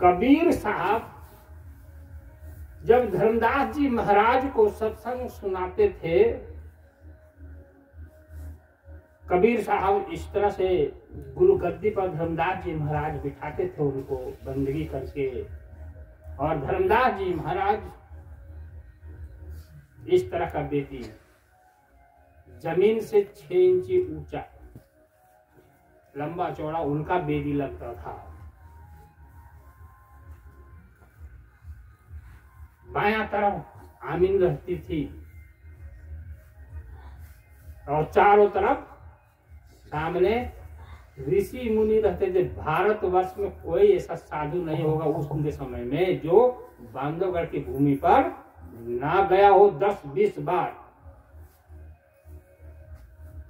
कबीर साहब जब धर्मदास जी महाराज को सत्संग सुनाते थे, कबीर साहब इस तरह से गुरु गद्दी पर धर्मदास जी महाराज बिठाते थे उनको बंदगी करके, और धर्मदास जी महाराज इस तरह का बेटी, जमीन से 6 इंची ऊंचा लंबा चौड़ा उनका बेदी लगता था। बायां तरफ आमीन रहती थी और चारों तरफ सामने ऋषि मुनि रहते थे। भारतवर्ष में कोई ऐसा साधु नहीं होगा उस समय में जो बांधवगढ़ की भूमि पर ना गया हो 10-20 बार।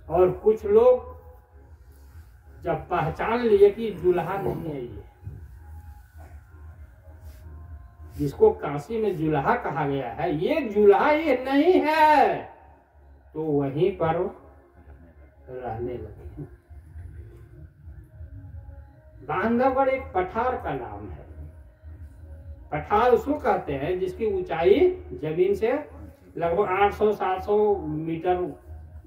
और कुछ लोग जब पहचान लिए कि जुल्हा नहीं है ये, जिसको काशी में जुल्हा कहा गया है, ये जुल्हा ये नहीं है, तो वहीं पर रहने लगे। बांधवगढ़ एक पठार का नाम है। पठार उसको कहते हैं जिसकी ऊंचाई जमीन से लगभग 800-700 मीटर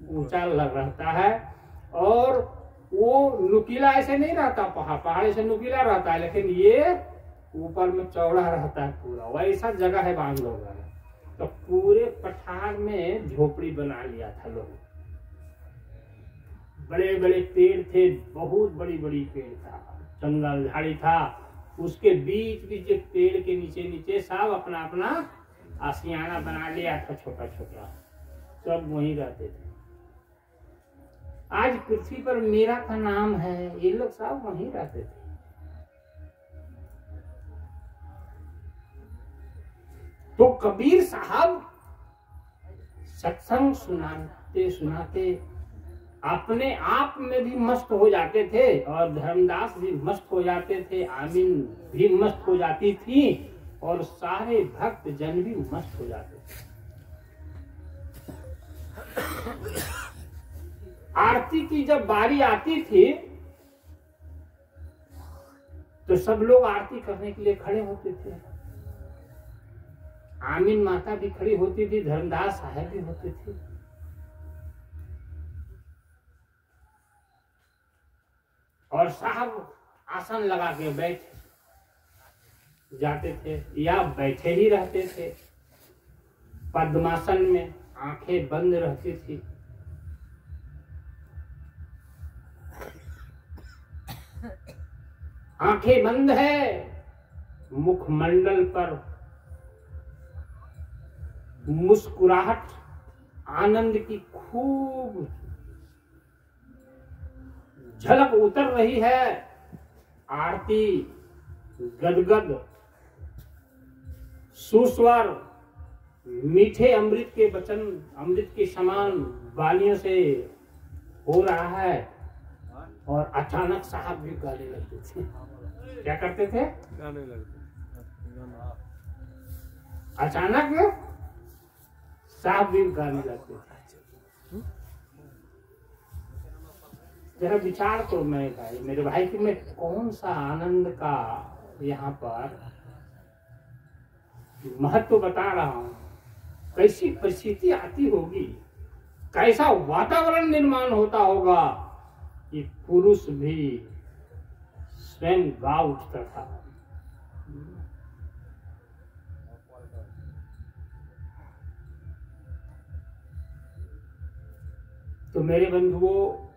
ऊंचा लग रहता है, और वो नुकीला ऐसे नहीं रहता, पहाड़ ऐसे नुकीला रहता है, लेकिन ये ऊपर में चौड़ा रहता है पूरा। वैसा जगह है बांधवगढ़। तो पूरे पठार में झोपड़ी बना लिया था लोग। बड़े बड़े पेड़ थे, बहुत बड़ी बड़ी पेड़ था, जंगल झाड़ी था, उसके बीच बीच पेड़ के नीचे नीचे सब अपना अपना आशियाना बना लिया था, छोटा छोटा, सब वहीं रहते थे। आज पृथ्वी पर मीरा का नाम है, ये लोग सब वहीं रहते थे। तो कबीर साहब सत्संग सुनाते सुनाते अपने आप में भी मस्त हो जाते थे, और धर्मदास भी मस्त हो जाते थे, आमीन भी मस्त हो जाती थी, और सारे भक्त जन भी मस्त हो जाते थे। आरती की जब बारी आती थी तो सब लोग आरती करने के लिए खड़े होते थे। आमीन माता भी खड़ी होती थी, धर्मदास साहब भी होते थे। और साहब आसन लगा के बैठ जाते थे या बैठे ही रहते थे पद्मासन में, आंखें बंद रहती थी। आंखें बंद है, मुखमंडल पर मुस्कुराहट आनंद की खूब झलक उतर रही है। आरती गदगद सुस्वर मीठे अमृत के वचन, अमृत के समान वालियों से हो रहा है। और अचानक साहब भी गाने लगते थे। क्या करते थे? गाने लगते। अचानक साहब भी गाने लगते थे। जरा विचार तो मेरे भाई कि मैं कौन सा आनंद का यहाँ पर महत्व बता रहा हूँ। कैसी परिस्थिति आती होगी, कैसा वातावरण निर्माण होता होगा कि पुरुष भी स्वयं गा उठता था। तो मेरे बंधुओं,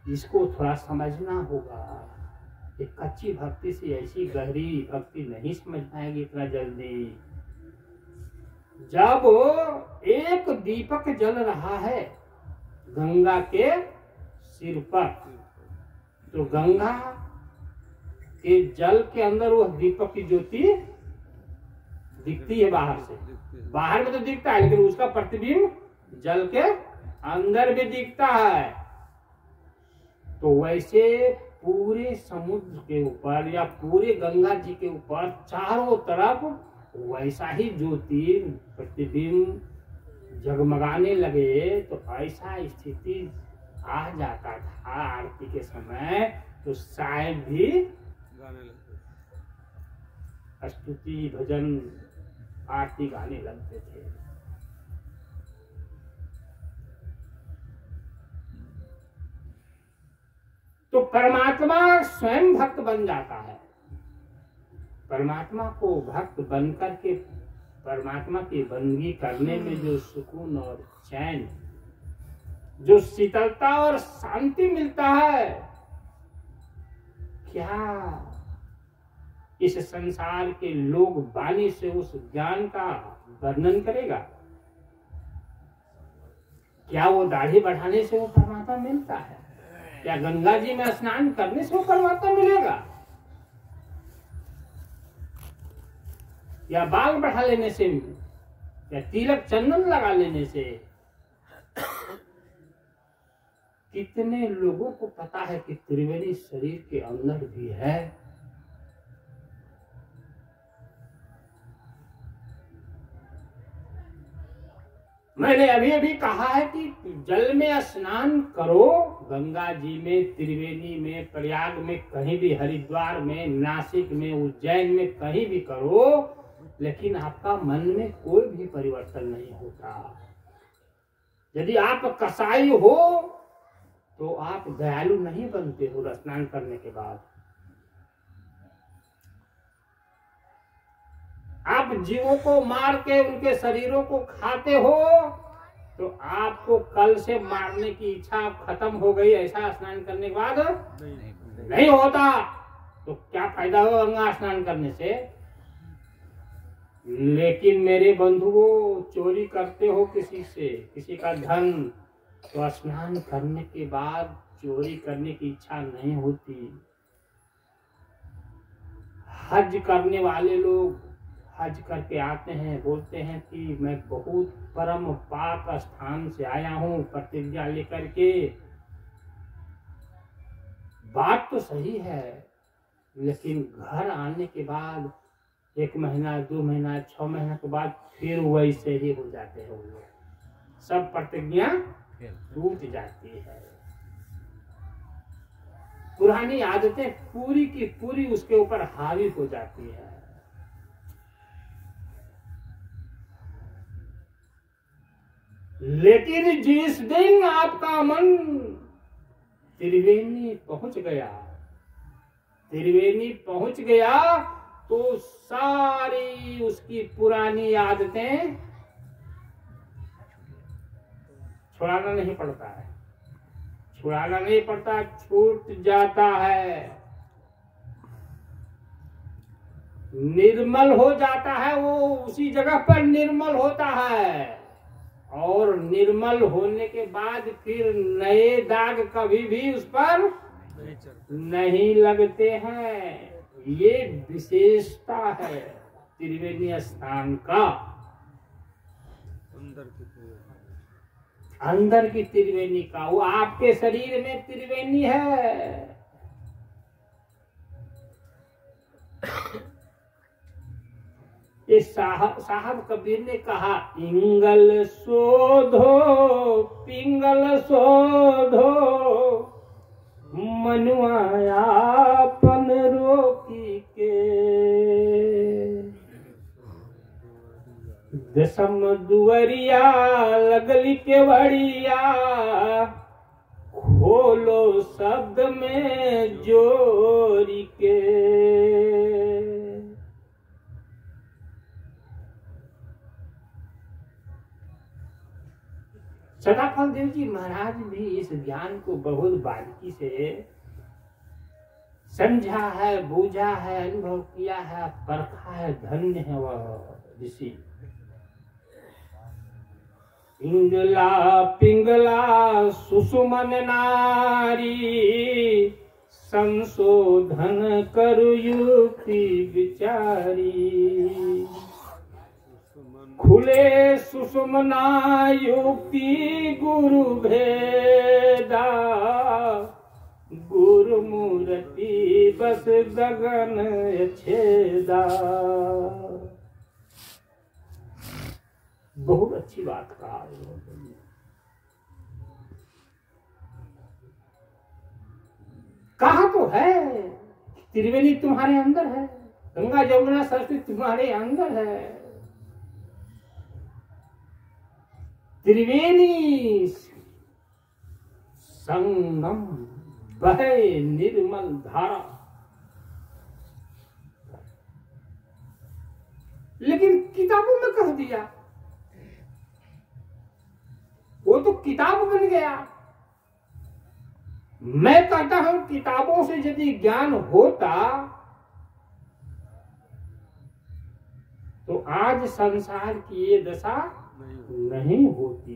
इसको थोड़ा समझना होगा कि कच्ची भक्ति से ऐसी गहरी भक्ति नहीं समझ पाएगी इतना जल्दी। जब एक दीपक जल रहा है गंगा के सिर पर, तो गंगा के जल के अंदर वो दीपक की ज्योति दिखती है बाहर से। बाहर में तो दिखता है, लेकिन उसका प्रतिबिंब जल के अंदर भी दिखता है। तो वैसे पूरे समुद्र के ऊपर या पूरे गंगा जी के ऊपर चारों तरफ वैसा ही ज्योति प्रतिबिंब जगमगाने लगे। तो ऐसा स्थिति आ जाता था आरती के समय, तो साहब भी गाने लगते स्तुति भजन आरती गाने लगते थे। तो परमात्मा स्वयं भक्त बन जाता है। परमात्मा को भक्त बनकर के परमात्मा की बंदगी करने में जो सुकून और चैन, जो शीतलता और शांति मिलता है, क्या इस संसार के लोग वाणी से उस ज्ञान का वर्णन करेगा? क्या वो दाढ़ी बढ़ाने से वो परमात्मा मिलता है? क्या गंगा जी में स्नान करने से वो परमात्मा मिलेगा? या बाल बढ़ा लेने से, या तिलक चंदन लगा लेने से? कितने लोगों को पता है कि त्रिवेणी शरीर के अंदर भी है? मैंने अभी अभी कहा है कि जल में स्नान करो, गंगा जी में, त्रिवेणी में, प्रयाग में, कहीं भी, हरिद्वार में, नासिक में, उज्जैन में, कहीं भी करो, लेकिन आपका मन में कोई भी परिवर्तन नहीं होता। यदि आप कसाई हो तो आप दयालु नहीं बनते हो स्नान करने के बाद। आप जीवों को मार के उनके शरीरों को खाते हो तो आपको कल से मारने की इच्छा खत्म हो गई, ऐसा स्नान करने के बाद नहीं होता। तो क्या फायदा हो गंगा स्नान करने से? लेकिन मेरे बंधुओं, चोरी करते हो किसी से, किसी का धन, तो स्नान करने के बाद चोरी करने की इच्छा नहीं होती। हज करने वाले लोग हज करके आते हैं, बोलते हैं कि मैं बहुत परम पाक स्थान से आया हूं, प्रतिज्ञा लेकर के। बात तो सही है, लेकिन घर आने के बाद 1 महीना, 2 महीना, 6 महीना के बाद फिर वैसे ही हो जाते हैं वो लोग। सब प्रतिज्ञा टूट जाती है। पुरानी आदतें पूरी की पूरी उसके ऊपर हावी हो जाती है। लेकिन जिस दिन आपका मन त्रिवेणी पहुंच गया, त्रिवेणी पहुंच गया, तो सारी उसकी पुरानी आदतें छुड़ाना नहीं पड़ता है, छुड़ाना नहीं पड़ता, छूट जाता है, निर्मल हो जाता है। वो उसी जगह पर निर्मल होता है, और निर्मल होने के बाद फिर नए दाग कभी भी उस पर नहीं लगते हैं। ये विशेषता है त्रिवेणी स्थान का। अंदर की त्रिवेणी का, वो आपके शरीर में त्रिवेणी है। इस साहब कबीर ने कहा, इंगल शोधो पिंगल शोधो, मनुआयापन रोकी के, दशम दुवरिया लगली के बड़िया, खोलो शब्द में जोरी के। सदाफल देव जी महाराज भी इस ज्ञान को बहुत बारीकी से समझा है, बूझा है, अनुभव किया है, परखा है। धन्य है वह ऋषि। पिंगला पिंगला सुषुमन नारी, संशोधन करु युक्ति विचारी, खुले सुषुमना युक्ति गुरु भेदा, गुरु मूर्ति बस गगन छेदा। बहुत अच्छी बात कहा। कहा तो है त्रिवेणी तुम्हारे अंदर है, गंगा जमुना सरस्वती तुम्हारे अंदर है। त्रिवेणी संगम बहे निर्मल धारा। लेकिन किताबों में कह दिया, वो तो किताब बन गया। मैं कहता हूं किताबों से यदि ज्ञान होता तो आज संसार की ये दशा नहीं होती।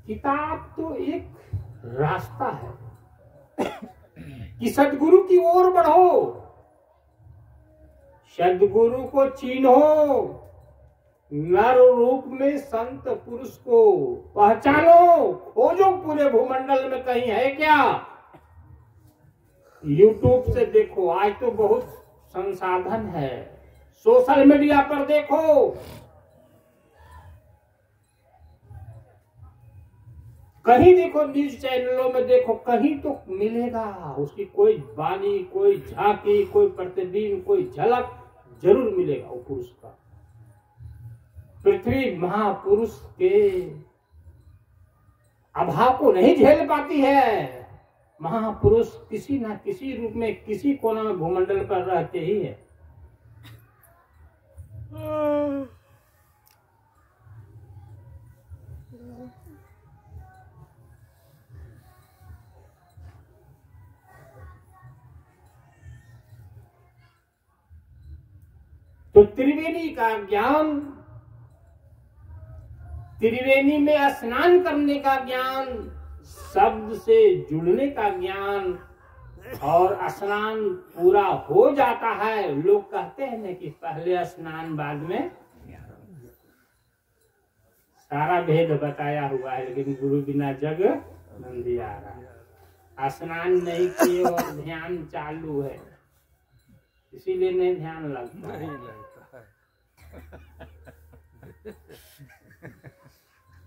किताब तो एक रास्ता है कि सद्गुरु की ओर बढ़ो, सद्गुरु को चिन्हो, नर रूप में संत पुरुष को पहचानो, खोजो पूरे भूमंडल में कहीं है क्या। यूट्यूब से देखो, आज तो बहुत संसाधन है, सोशल मीडिया पर देखो, कहीं देखो, न्यूज चैनलों में देखो, कहीं तो मिलेगा उसकी कोई वाणी, कोई झांकी, कोई प्रतिबिंब, कोई झलक जरूर मिलेगा वो पुरुष का। पृथ्वी महापुरुष के अभाव को नहीं झेल पाती है। महापुरुष किसी न किसी रूप में किसी कोना में भूमंडल पर रहते ही है। तो त्रिवेणी का ज्ञान, त्रिवेणी में स्नान करने का ज्ञान, शब्द से जुड़ने का ज्ञान, और स्नान पूरा हो जाता है। लोग कहते हैं ना कि पहले स्नान बाद में, सारा भेद बताया हुआ है, लेकिन गुरु बिना जग अंधियारा। स्नान नहीं किए और ध्यान चालू है, इसीलिए नहीं ध्यान लगता है।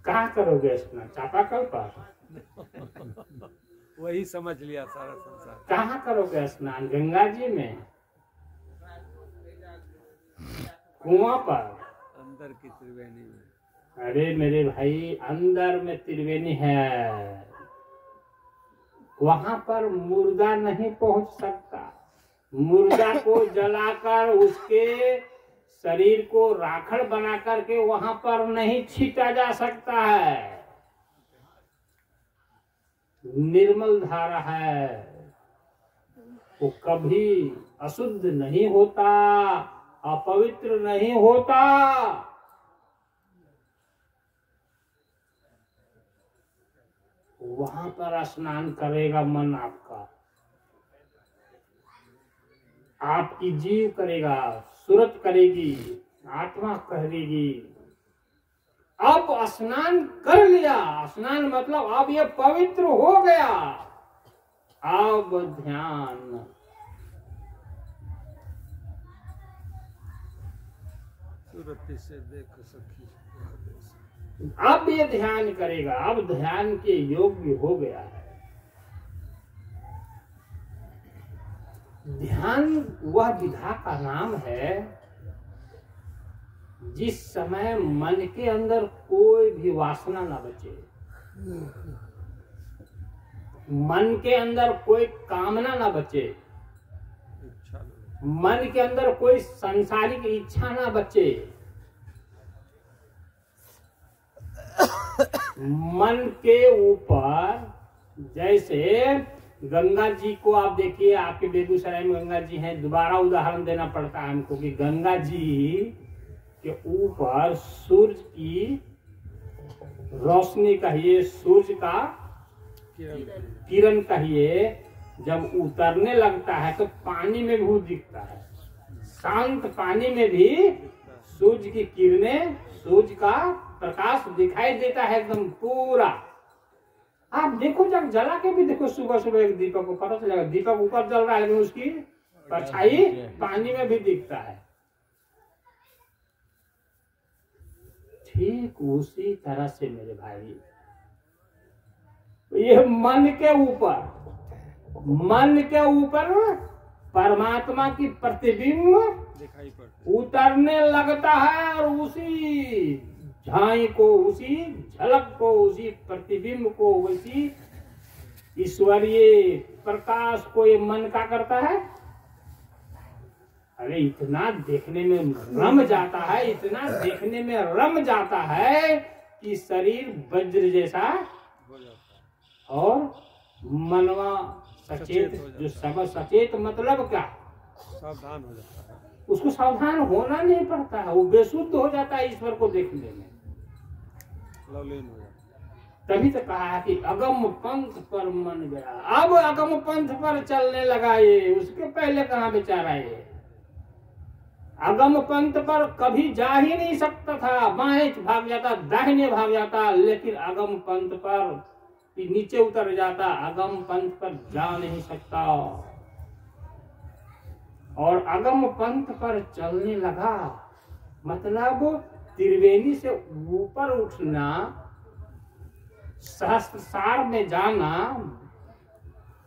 कहाँ करोगे स्नान? चापाकल पर? वही समझ लिया सारा संसार। कहाँ करोगे स्नान? गंगा जी में, कुआं पर, अंदर की त्रिवेणी में। अरे मेरे भाई, अंदर में त्रिवेणी है, वहां पर मुर्दा नहीं पहुंच सकता। मुर्दा को जलाकर उसके शरीर को राखड़ बना करके वहां पर नहीं छीटा जा सकता है। निर्मल धारा है, वो कभी अशुद्ध नहीं होता, अपवित्र नहीं होता। वहां पर स्नान करेगा मन आपका, आपकी जीव करेगा, सूरत करेगी, आत्मा करेगी। अब स्नान कर लिया, स्नान मतलब अब ये पवित्र हो गया। अब ध्यान, सूरत से देख सखी, अब ये ध्यान करेगा, अब ध्यान के योग्य हो गया है। ध्यान वह विधा का नाम है जिस समय मन के अंदर कोई भी वासना ना बचे, मन के अंदर कोई कामना ना बचे, मन के अंदर कोई सांसारिक इच्छा ना बचे, मन के ऊपर, जैसे गंगा जी को आप देखिए, आपके बेगूसराय में गंगा जी हैं, दोबारा उदाहरण देना पड़ता है हमको कि गंगा जी के ऊपर सूर्य की रोशनी कहिए, सूर्य का किरण कहिए, जब उतरने लगता है तो पानी में भी दिखता है। शांत पानी में भी सूर्य की किरणें, सूर्य का प्रकाश दिखाई देता है एकदम पूरा। आप देखो, जब जला के भी देखो, सुबह सुबह एक दीपक को पता चलेगा, दीपक ऊपर जल रहा है लेकिन उसकी परछाई पानी में भी दिखता है। ठीक उसी तरह से मेरे भाई, ये मन के ऊपर मन के ऊपर परमात्मा की प्रतिबिंब दिखाई पड़ते। उतरने लगता है और उसी झाई को, उसी झलक को, उसी प्रतिबिंब को, उसी ईश्वरीय प्रकाश को ये मन का करता है। अरे इतना देखने में रम जाता है, इतना देखने में रम जाता है कि शरीर वज्र जैसा हो जाता है। और मनवा सचेत, जो सब सचेत मतलब क्या, सावधान हो जाता है। उसको सावधान होना नहीं पड़ता है, वो बेसुद्ध हो जाता है ईश्वर को देखने में। लवलीन हो जाता है। तभी तो कहा है कि अगम पंथ पर मन गया। अब अगम पंथ पर चलने लगा ये, उसके पहले कहाँ बेचारा ये अगम पंथ पर कभी जा ही नहीं सकता था। बाएं भाग जाता, दाहिने भाग जाता, लेकिन अगम पंथ पर नीचे उतर जाता, अगम पंथ पर जा नहीं सकता। और अगम पंथ पर चलने लगा मतलब त्रिवेणी से ऊपर उठना, सहस्त्रसार में जाना,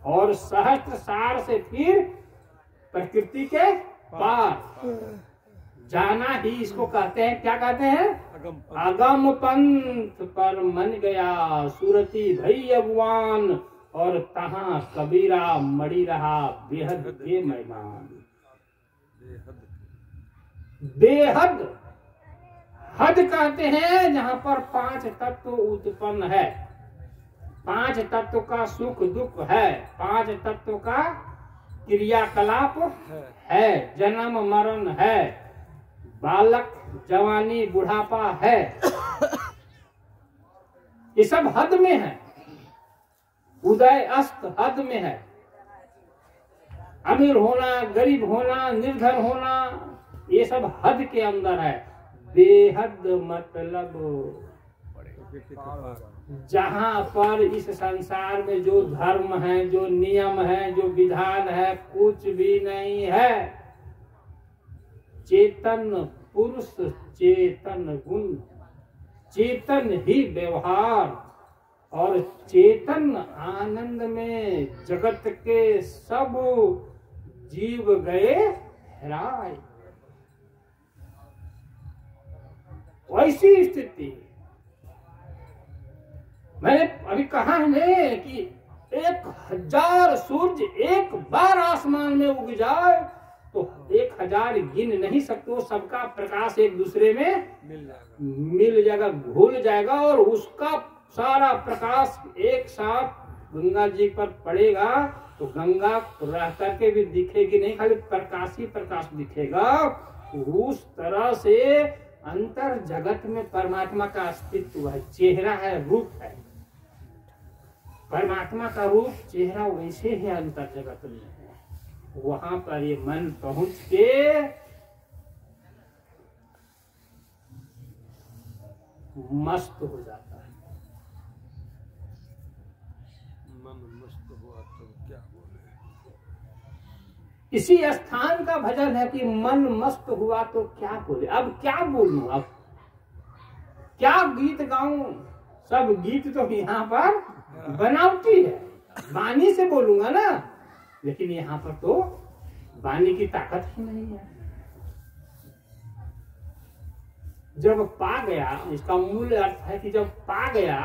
और सहस्त्रसार से फिर प्रकृति के पार जाना ही इसको कहते हैं। क्या कहते हैं? अगम पंथ पर मन गया, सूरती भई अगवान, और तहां कबीरा मड़ी रहा बेहद के मैदान। बेहद हद कहते हैं जहां पर पांच तत्व उत्पन्न है, पांच तत्व का सुख दुख है, पांच तत्व का क्रियाकलाप है, जन्म मरण है, बालक जवानी बुढ़ापा है, ये सब हद में है। उदय अस्त हद में है। अमीर होना, गरीब होना, निर्धन होना, ये सब हद के अंदर है। बेहद मतलब जहां पर इस संसार में जो धर्म है, जो नियम है, जो विधान है, कुछ भी नहीं है। चेतन पुरुष, चेतन गुण, चेतन ही व्यवहार, और चेतन आनंद में जगत के सब जीव गए हेराए। वैसी स्थिति मैंने अभी कहा है कि 1000 सूर्य एक बार आसमान में उग जाए तो 1000 गिन नहीं सकते, वो सबका प्रकाश एक दूसरे में मिल जाएगा, घुल जाएगा, और उसका सारा प्रकाश एक साथ गंगा जी पर पड़ेगा तो गंगा रह करके भी दिखेगी नहीं, खाली प्रकाश ही प्रकाश दिखेगा। उस तरह से अंतर जगत में परमात्मा का अस्तित्व है, चेहरा है, रूप है। परमात्मा का रूप चेहरा वैसे ही अंतर जगत में है। वहां पर ये मन पहुंच के मस्त हो जाता है। मन मस्त हुआ तो क्या बोले। इसी स्थान का भजन है कि मन मस्त हुआ तो क्या बोले। अब क्या बोलूं, अब क्या गीत गाऊं? सब गीत तो यहाँ पर बनावटी है, वाणी से बोलूंगा ना, लेकिन यहाँ पर तो वाणी की ताकत ही नहीं है। जब पा गया, इसका मूल अर्थ है कि जब पा गया,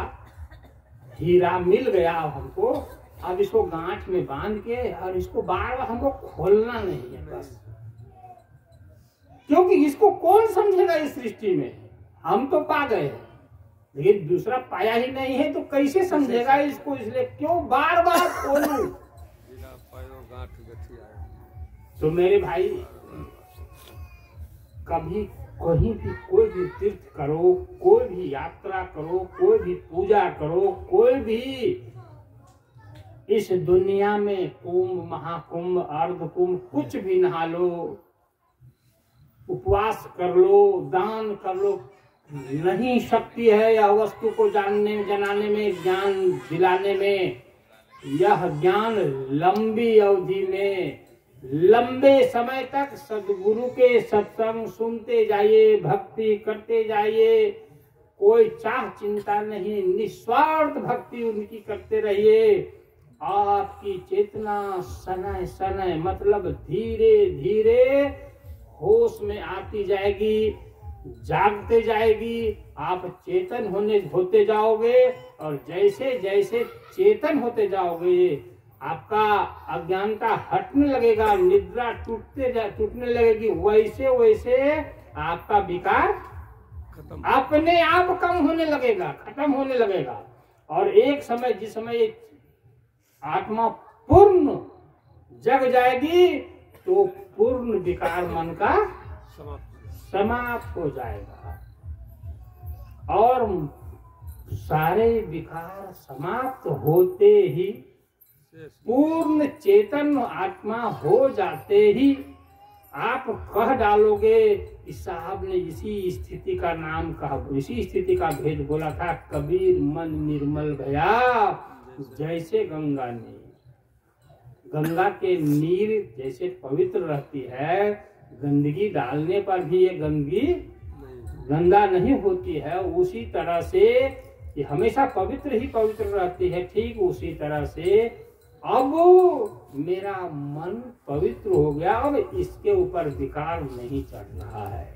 हीरा मिल गया हमको, अब इसको गांठ में बांध के और इसको बार बार हमको खोलना नहीं है बस। क्योंकि इसको कौन समझेगा इस सृष्टि में? हम तो पा गए हैं, लेकिन दूसरा पाया ही नहीं है तो कैसे समझेगा इसको? इसलिए क्यों बार बार खोलूं? तो मेरे भाई, कभी कहीं भी कोई भी तीर्थ करो, कोई भी यात्रा करो, कोई भी पूजा करो, कोई भी इस दुनिया में कुंभ, महाकुंभ, अर्ध कुंभ, कुछ भी नहा लो, उपवास कर लो, दान कर लो, नहीं शक्ति है यह वस्तु को जानने जनाने में, ज्ञान दिलाने में। यह ज्ञान लंबी अवधि में, लंबे समय तक सदगुरु के सत्संग सुनते जाइए, भक्ति करते जाइए, कोई चाह चिंता नहीं, निस्वार्थ भक्ति उनकी करते रहिए, आपकी चेतना शनय शनय मतलब धीरे धीरे होश में आती जाएगी, जागते जाएगी, आप चेतन होते जाओगे। और जैसे जैसे चेतन होते जाओगे आपका अज्ञानता हटने लगेगा, निद्रा टूटने लगेगी, वैसे वैसे आपका विकार अपने आप कम होने लगेगा, खत्म होने लगेगा। और एक समय जिस समय आत्मा पूर्ण जग जाएगी तो पूर्ण विकार मन का समाप्त हो जाएगा और सारे विकार समाप्त होते ही पूर्ण चेतन आत्मा हो जाते ही आप कह डालोगे कि साहब ने इसी स्थिति का नाम कहा, इसी स्थिति का भेद बोला था, कबीर मन निर्मल भया जैसे गंगा नीर। गंगा के नीर जैसे पवित्र रहती है, गंदगी डालने पर भी ये गंदगी गंदा नहीं होती है, उसी तरह से ये हमेशा पवित्र ही पवित्र रहती है। ठीक उसी तरह से अब मेरा मन पवित्र हो गया, अब इसके ऊपर विकार नहीं चढ़ रहा है।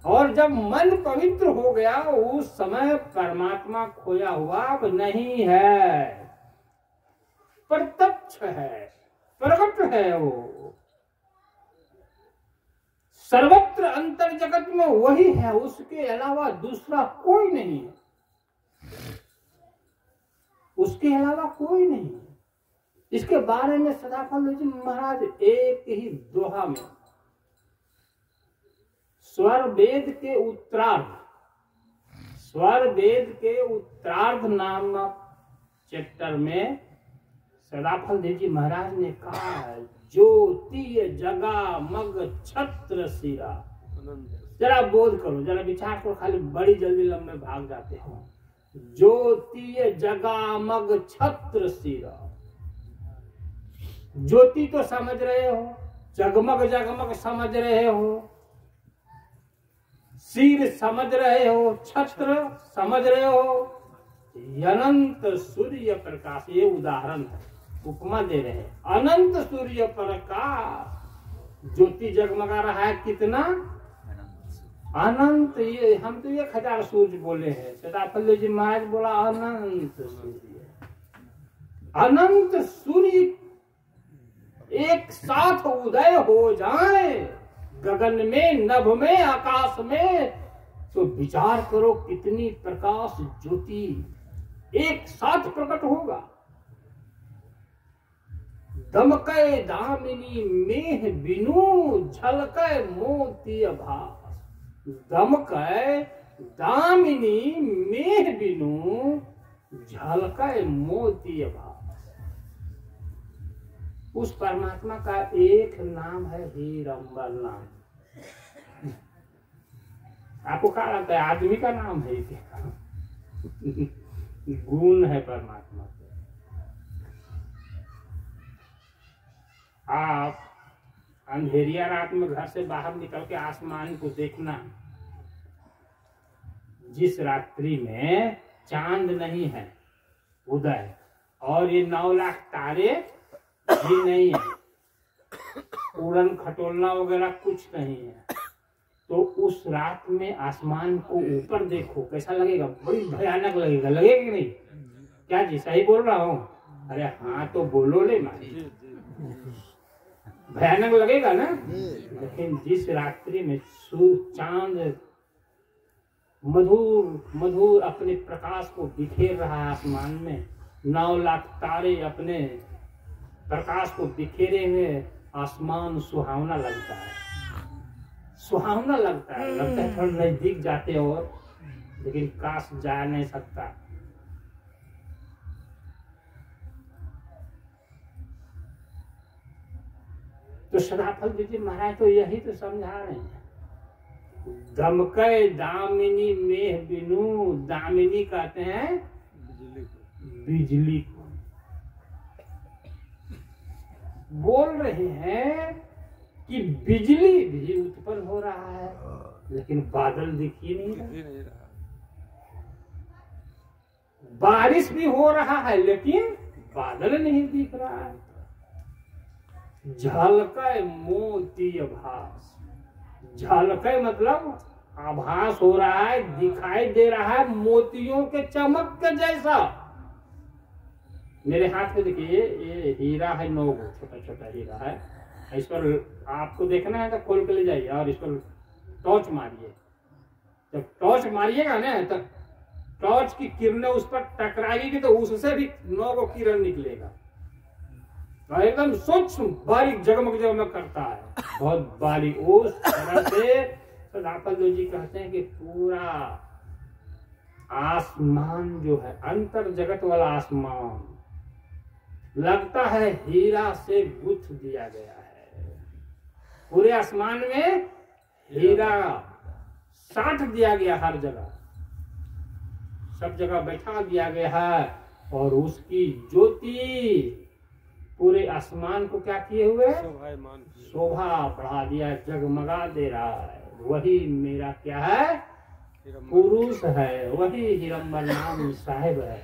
और जब मन पवित्र हो गया उस समय परमात्मा खोया हुआ अब नहीं है, प्रत्यक्ष है, प्रकट है। वो सर्वत्र अंतर जगत में वही है, उसके अलावा दूसरा कोई नहीं है, उसके अलावा कोई नहीं है। इसके बारे में सदाफल जी महाराज एक ही दोहा में स्वर वेद के उत्तरार्ध नामक चैप्टर में सदाफल देव जी महाराज ने कहा, ज्योति जगा मग छत्र सिरा। जरा बोध करो, जरा विचार करो, खाली बड़ी जल्दी लंबे भाग जाते हो। ज्योति जगा मग छत्र सिरा, ज्योति तो समझ रहे हो, जगमग जगमग समझ रहे हो, सिर समझ रहे हो, छत्र समझ रहे हो, अनंत सूर्य प्रकाश। ये उदाहरण है, उपमा दे रहे हैं। अनंत सूर्य प्रकाश, ज्योति जगमगा रहा है कितना अनंत। ये हम तो 1000 सूर्य बोले हैं, सदाफल जी महाराज बोला अनंत सूर्य। अनंत सूर्य एक साथ उदय हो जाए गगन में, नभ में, आकाश में, तो विचार करो कितनी प्रकाश ज्योति एक साथ प्रकट होगा। दमकै दामिनी मेह बिनु झलकै मोती भास। दमकै दामिनी मेह बिनु झलकै मोती भास। उस परमात्मा का एक नाम है हीरंबर नाम। आपको क्या लगता है आदमी का नाम है क्या? गुण है परमात्मा के। आप अंधेरिया रात में घर से बाहर निकल के आसमान को देखना, जिस रात्रि में चांद नहीं है उदय और ये 9 लाख तारे भी नहीं है, उड़न खटोलना वगैरह कुछ नहीं है, तो उस रात में आसमान को ऊपर देखो कैसा लगेगा? बड़ी भयानक लगेगा, लगेगा कि नहीं? क्या जी सही बोल रहा हूँ? अरे हाँ तो बोलो ले मारी, भयानक लगेगा ना। लेकिन जिस रात्रि में चांद मधुर मधुर अपने प्रकाश को बिखेर रहा है आसमान में, 9 लाख तारे अपने प्रकाश को बिखेरे हुए, आसमान सुहावना लगता है, सुहावना लगता है। लगता है थोड़ा नजदीक जाते और, लेकिन काश जा नहीं सकता। तो सदाफल जी महाराज तो यही तो समझा रहे हैं। दमकै दामिनी मेह बिनु, दामिनी कहते हैं बिजली को। बोल रहे हैं कि बिजली भी उत्पन्न हो रहा है, लेकिन बादल दिख ही नहीं रहा। बारिश भी हो रहा है, लेकिन बादल नहीं दिख रहा है। झलकै मोती भास, झलकै मतलब आभास हो रहा है, दिखाई दे रहा है मोतियों के चमक के जैसा। मेरे हाथ में देखिए ये हीरा है, 9 छोटा छोटा हीरा है। इस पर आपको देखना है तो खोल के ले जाइए और इस पर टॉर्च मारिए। जब टॉर्च मारिएगा ना तो टॉर्च की किरणें उस पर टकराएगी तो उससे भी 9 किरण निकलेगा। तो एकदम सूक्ष्म बारीक जगमग जगमग करता है, बहुत बारीक। उस तरह से सदाफल जी कहते हैं कि पूरा आसमान जो है, अंतर जगत वाला आसमान, लगता है हीरा से गुथ दिया गया है। पूरे आसमान में हीरा साट दिया गया, हर जगह सब जगह बैठा दिया गया है। और उसकी ज्योति पूरे आसमान को क्या किए हुए, शोभा बढ़ा दिया, जगमगा दे रहा है। वही मेरा क्या है, पुरुष है, वही हिरंबर नाम साहिब है।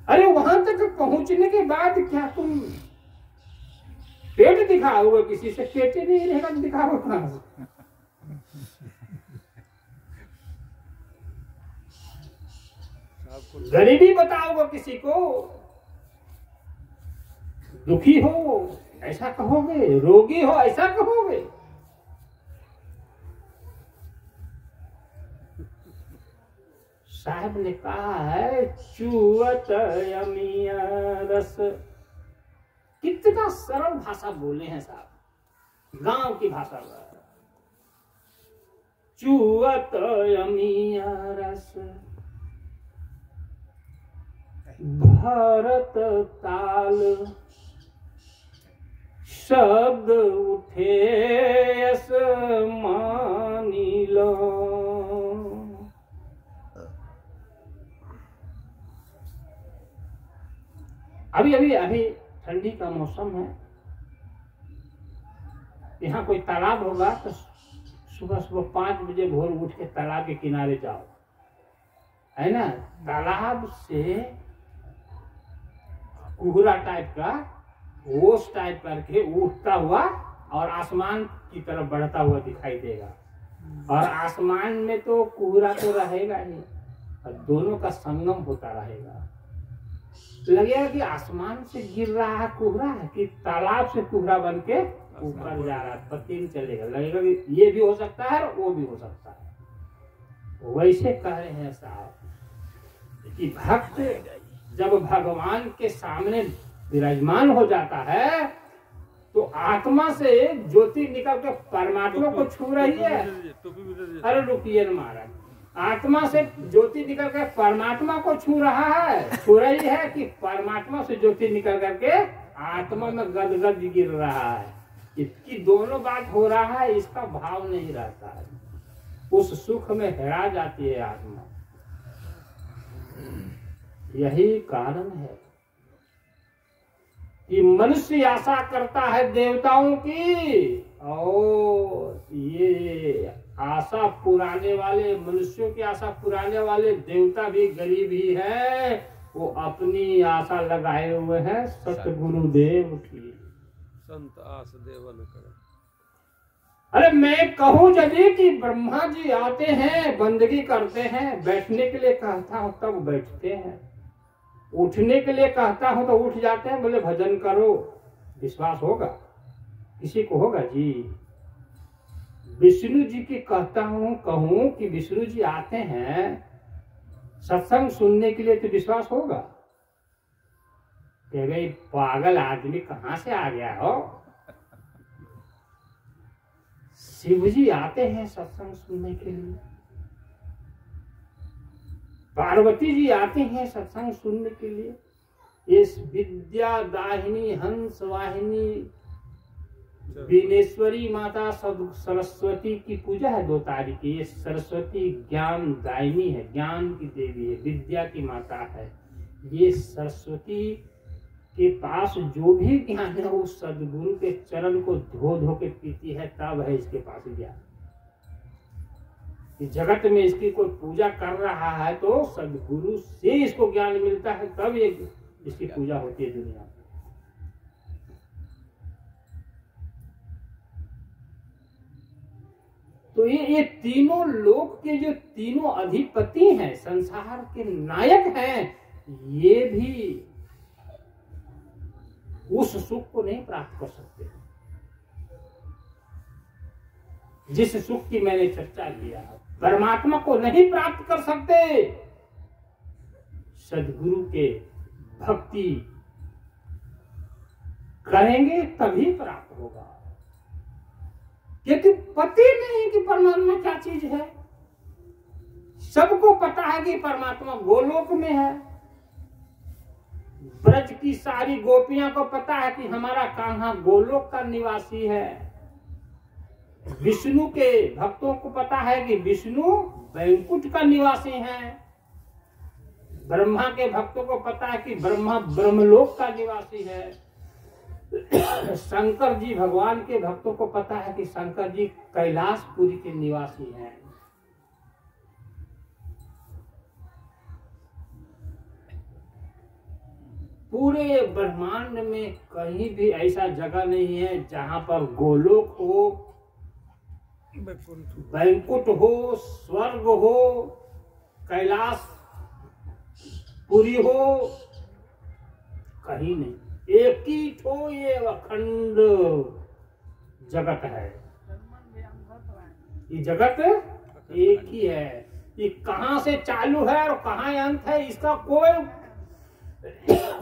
अरे वहां तक पहुंचने के बाद क्या तुम पेट दिखाओगे किसी से? पेट ही नहीं रहेगा, दिखाओगे कहां से? गरीबी बताओगे किसी को? दुखी हो ऐसा कहोगे, रोगी हो ऐसा कहोगे? साहब ने कहा है चुअत यमिया रस। कितना सरल भाषा बोले हैं साहब, गांव की भाषा में। चुअत यमिया रस भरत ताल, शब्द उठे यस मानी लो। अभी ठंडी का मौसम है। यहाँ कोई तालाब होगा तो सुबह सुबह 5 बजे भोर उठ के तालाब के किनारे जाओ, है ना। तालाब से कुहरा टाइप का ओस टाइप करके उठता हुआ और आसमान की तरफ बढ़ता हुआ दिखाई देगा। और आसमान में तो कुहरा तो रहेगा ही, और दोनों का संगम होता रहेगा। लगेगा कि आसमान से गिर रहा है कुहरा है कि तालाब से कुहरा बन के ऊपर जा रहा है, पता नहीं चलेगा। लगेगा कि ये भी हो सकता है और वो भी हो सकता है। वैसे कह रहे हैं साहब कि भक्त जब भगवान के सामने विराजमान हो जाता है तो आत्मा से ज्योति निकल के परमात्मा को छू रही है। अरे रुकिए न महाराज, आत्मा से ज्योति निकल कर परमात्मा को छू रहा है, छू रही है कि परमात्मा से ज्योति निकल करके आत्मा में गदगद गिर रहा है। इसकी दोनों बात हो रहा है, इसका भाव नहीं रहता है। उस सुख में हेरा जाती है आत्मा। यही कारण है कि मनुष्य आशा करता है देवताओं की, और ये आशा पुराने वाले, मनुष्यों की आशा पुराने वाले देवता भी गरीब ही है। वो अपनी आशा लगाए हुए हैं सतगुरुदेव की। संत आस देवन करे। अरे मैं कहूँ यदि कि ब्रह्मा जी आते हैं, बंदगी करते हैं, बैठने के लिए कहता हूँ तब बैठते हैं, उठने के लिए कहता हूँ तो उठ जाते हैं। बोले भजन करो, विश्वास होगा किसी को? होगा जी। विष्णु जी की कहता हूँ, कहूँ कि विष्णु जी आते हैं सत्संग सुनने के लिए, तो विश्वास होगा? कह गई पागल आदमी कहाँ से आ गया हो? शिव जी आते हैं सत्संग सुनने के लिए, पार्वती जी आते हैं सत्संग सुनने के लिए। इस विद्या दाहिनी हंस वाहिनी बीनेश्वरी माता सरस्वती की पूजा है 2 तारीख की। ये सरस्वती ज्ञान दायिनी है, ज्ञान की देवी है, विद्या की माता है। ये सरस्वती के पास जो भी ज्ञान है वो सदगुरु के चरण को धो धो के पीती है, तब है इसके पास ज्ञान। कि जगत में इसकी कोई पूजा कर रहा है तो सदगुरु से इसको ज्ञान मिलता है, तब ये इसकी पूजा होती है दुनिया में। तो ये तीनों लोक के जो तीनों अधिपति हैं, संसार के नायक हैं, ये भी उस सुख को नहीं प्राप्त कर सकते जिस सुख की मैंने चर्चा किया है। परमात्मा को नहीं प्राप्त कर सकते, सदगुरु के भक्ति करेंगे तभी प्राप्त होगा, क्योंकि पता ही नहीं कि परमात्मा क्या चीज है। सबको पता है कि परमात्मा गोलोक में है, ब्रज की सारी गोपियां को पता है कि हमारा कान्हा गोलोक का निवासी है, विष्णु के भक्तों को पता है कि विष्णु वैकुंठ का निवासी है, ब्रह्मा के भक्तों को पता है कि ब्रह्मा ब्रह्मलोक का निवासी है, शंकर जी भगवान के भक्तों को पता है कि शंकर जी कैलाशपुरी के निवासी हैं। पूरे ब्रह्मांड में कहीं भी ऐसा जगह नहीं है जहां पर गोलोक हो, वैकुंठ हो, स्वर्ग हो, कैलाश पुरी हो, कहीं नहीं। एक ही ठो ये अखंड जगत है, ये जगत एक ही है। ये कहां से चालू है और कहां अंत है, इसका कोई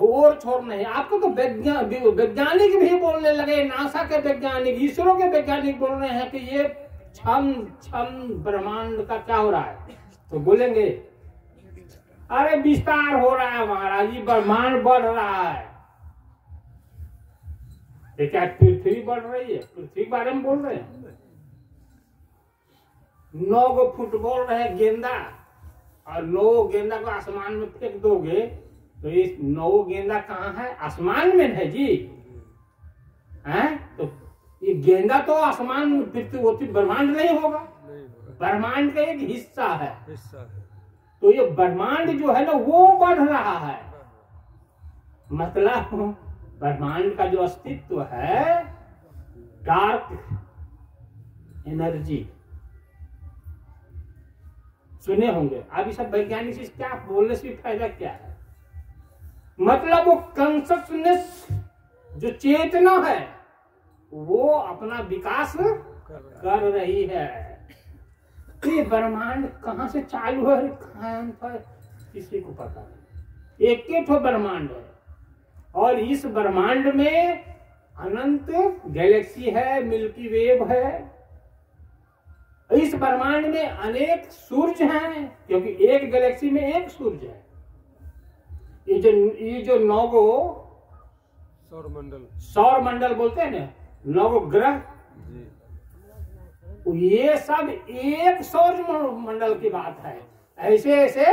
और छोर नहीं। आपको तो वैज्ञानिक भी बोलने लगे, नासा के वैज्ञानिक, इसरो के वैज्ञानिक बोल रहे हैं कि ये छम ब्रह्मांड का क्या हो रहा है, तो बोलेंगे अरे विस्तार हो रहा है महाराज, ये ब्रह्मांड बढ़ रहा है। ये क्या पृथ्वी बढ़ रही है? पृथ्वी के बारे में बोल रहे हैं। 9 फुट बोल रहे हैं गेंदा, और 9 गेंदा को आसमान में फेंक दोगे तो इस 9 गेंदा कहाँ है? आसमान में है जी। हैं? तो ये गेंदा तो आसमान पृथ्वी ब्रह्मांड नहीं होगा, ब्रह्मांड का एक हिस्सा है। तो ये ब्रह्मांड जो है ना वो बढ़ रहा है, मतलब ब्रह्मांड का जो अस्तित्व है, डार्क एनर्जी सुने होंगे। अब ये सब वैज्ञानिक चीज क्या बोलने से फायदा क्या है? मतलब वो कॉन्शसनेस जो चेतना है वो अपना विकास कर रही है। ये ब्रह्मांड कहाँ से चालू है, कहाँ किसी को पता नहीं। एक ही ठो ब्रह्मांड है, और इस ब्रह्मांड में अनंत गैलेक्सी है, मिल्की वेव है। इस ब्रह्मांड में अनेक सूर्य हैं, क्योंकि एक गैलेक्सी में एक सूर्य है। ये जो 9 सौर मंडल बोलते हैं ना, 9 ग्रह, ये सब एक सौर मंडल की बात है। ऐसे ऐसे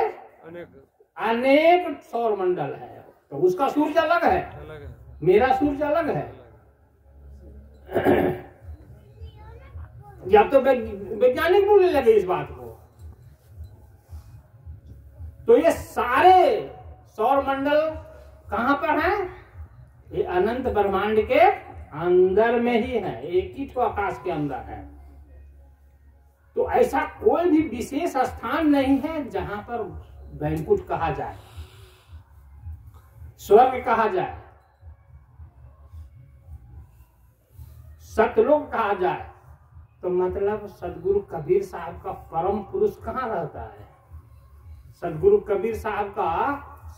अनेक सौर मंडल है, तो उसका सूर्य अलग है, मेरा सूर्य अलग है। या तो वैज्ञानिक बोलने लगे इस बात को। तो ये सारे सौर मंडल कहां पर हैं? ये अनंत ब्रह्मांड के अंदर में ही है, एक ही तो आकाश के अंदर है। तो ऐसा कोई भी विशेष स्थान नहीं है जहां पर वैकुंठ कहा जाए, स्वर्ग कहा जाए, सतलोक कहा जाए। तो मतलब सदगुरु कबीर साहब का परम पुरुष कहाँ रहता है? सदगुरु कबीर साहब का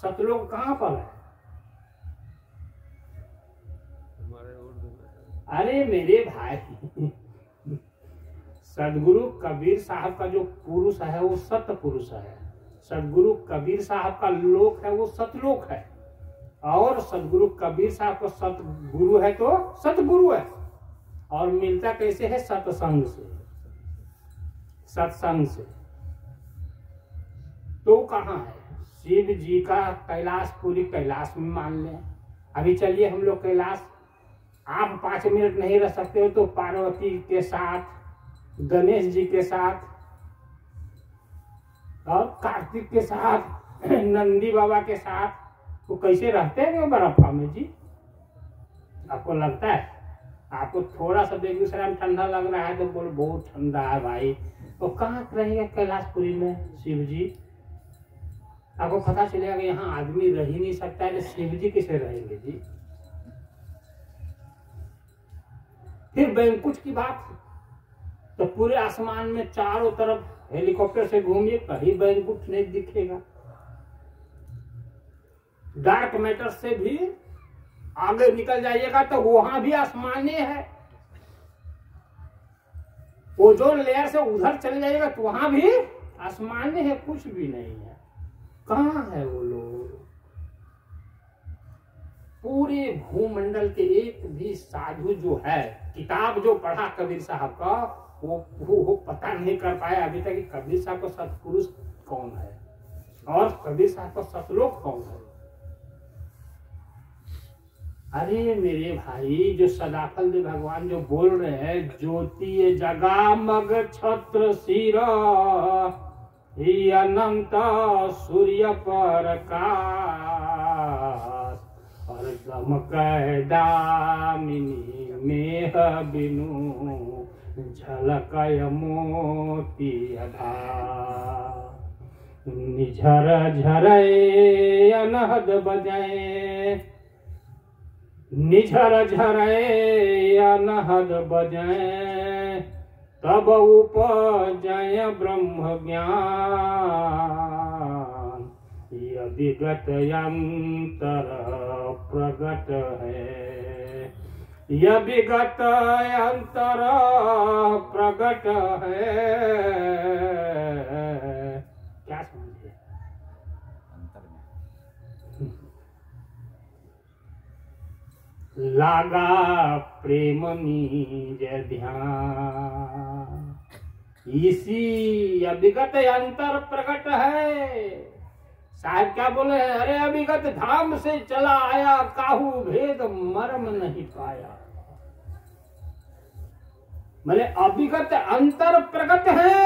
सतलोक कहाँ पर है? अरे मेरे भाई, सदगुरु कबीर साहब का जो पुरुष है वो सत पुरुष है। सदगुरु कबीर साहब का लोक है वो सतलोक है, और सदगुरु कबीर साहब का सतगुरु है तो सतगुरु है। और मिलता कैसे है? सत्संग से, सत्संग से। तो कहाँ है? शिव जी का कैलाशपुरी, कैलाश में मान लें। अभी चलिए हम लोग कैलाश, आप 5 मिनट नहीं रह सकते हो तो पार्वती के साथ, गणेश जी के साथ, और कार्तिक के साथ नंदी बाबा के साथ वो कैसे रहते हैं बर्फा में जी? आपको लगता है? आपको थोड़ा सा बेगूसराय में ठंडा लग रहा है तो बोलो बहुत ठंडा है भाई, तो कहाँ रहेंगे कैलाशपुरी में शिव जी? आपको पता चलेगा कि यहाँ आदमी रह ही नहीं सकता है, तो शिव जी कैसे रहेंगे जी? फिर बैंकुट की बात, तो पूरे आसमान में चारों तरफ हेलीकॉप्टर से घूमिए, कहीं बैंकुट नहीं दिखेगा। डार्क मैटर से भी आगे निकल जाइएगा तो वहां भी आसमानी है। ओजोन लेयर से उधर चले जाइएगा तो वहां भी आसमानी है, कुछ भी नहीं है। कहाँ है वो लोग? पूरे भूमंडल के एक भी साधु जो है, किताब जो पढ़ा कबीर साहब का, वो पता नहीं कर पाया अभी तक कि कबीर साहब का सतपुरुष कौन है और कबीर साहब का सतलोक कौन है। अरे मेरे भाई, जो सदाफल दे भगवान जो बोल रहे हैं, ज्योति जगा मग छत्र सिर अनंत सूर्य प्रकाश और गमक दामिनी मेह बिनु झलकय मोती अधा निझर झरे अनहद बजाए निझर झरे अनहद बजाए तब उपजय ब्रह्म ज्ञान यह विगत यंतर प्रगट है, यह विगत यंतर प्रगट है। क्या समझे? लागा प्रेम निज ध्यान, इसी अभिगत अंतर प्रकट है। साहब क्या बोले? अरे अभिगत धाम से चला आया, काहू भेद मर्म नहीं पाया। मतलब अभिगत अंतर प्रकट है,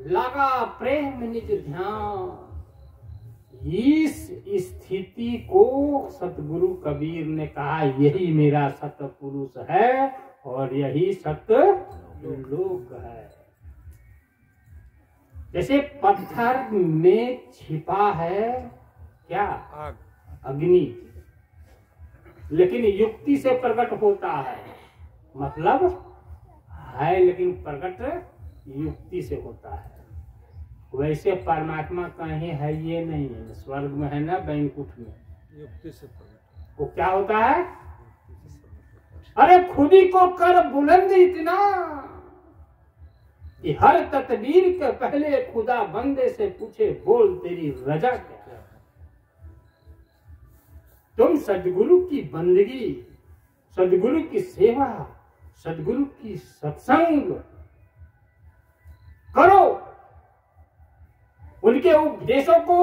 लगा प्रेम निज ध्यान। इस स्थिति को सतगुरु कबीर ने कहा, यही मेरा सतपुरुष है और यही सतलोक है। जैसे पत्थर में छिपा है क्या? अग्नि, लेकिन युक्ति से प्रकट होता है, मतलब है लेकिन प्रकट युक्ति से होता है। वैसे परमात्मा कहीं है ये नहीं है, स्वर्ग में है ना बैंकुट में, युक्ति से प्रकट। वो क्या होता है? अरे खुदी को कर बुलंद इतना कि हर तकदीर के पहले खुदा बंदे से पूछे, बोल तेरी रजा क्या है। तुम सदगुरु की बंदगी, सदगुरु की सेवा, सदगुरु की सत्संग करो, उनके उपदेशों को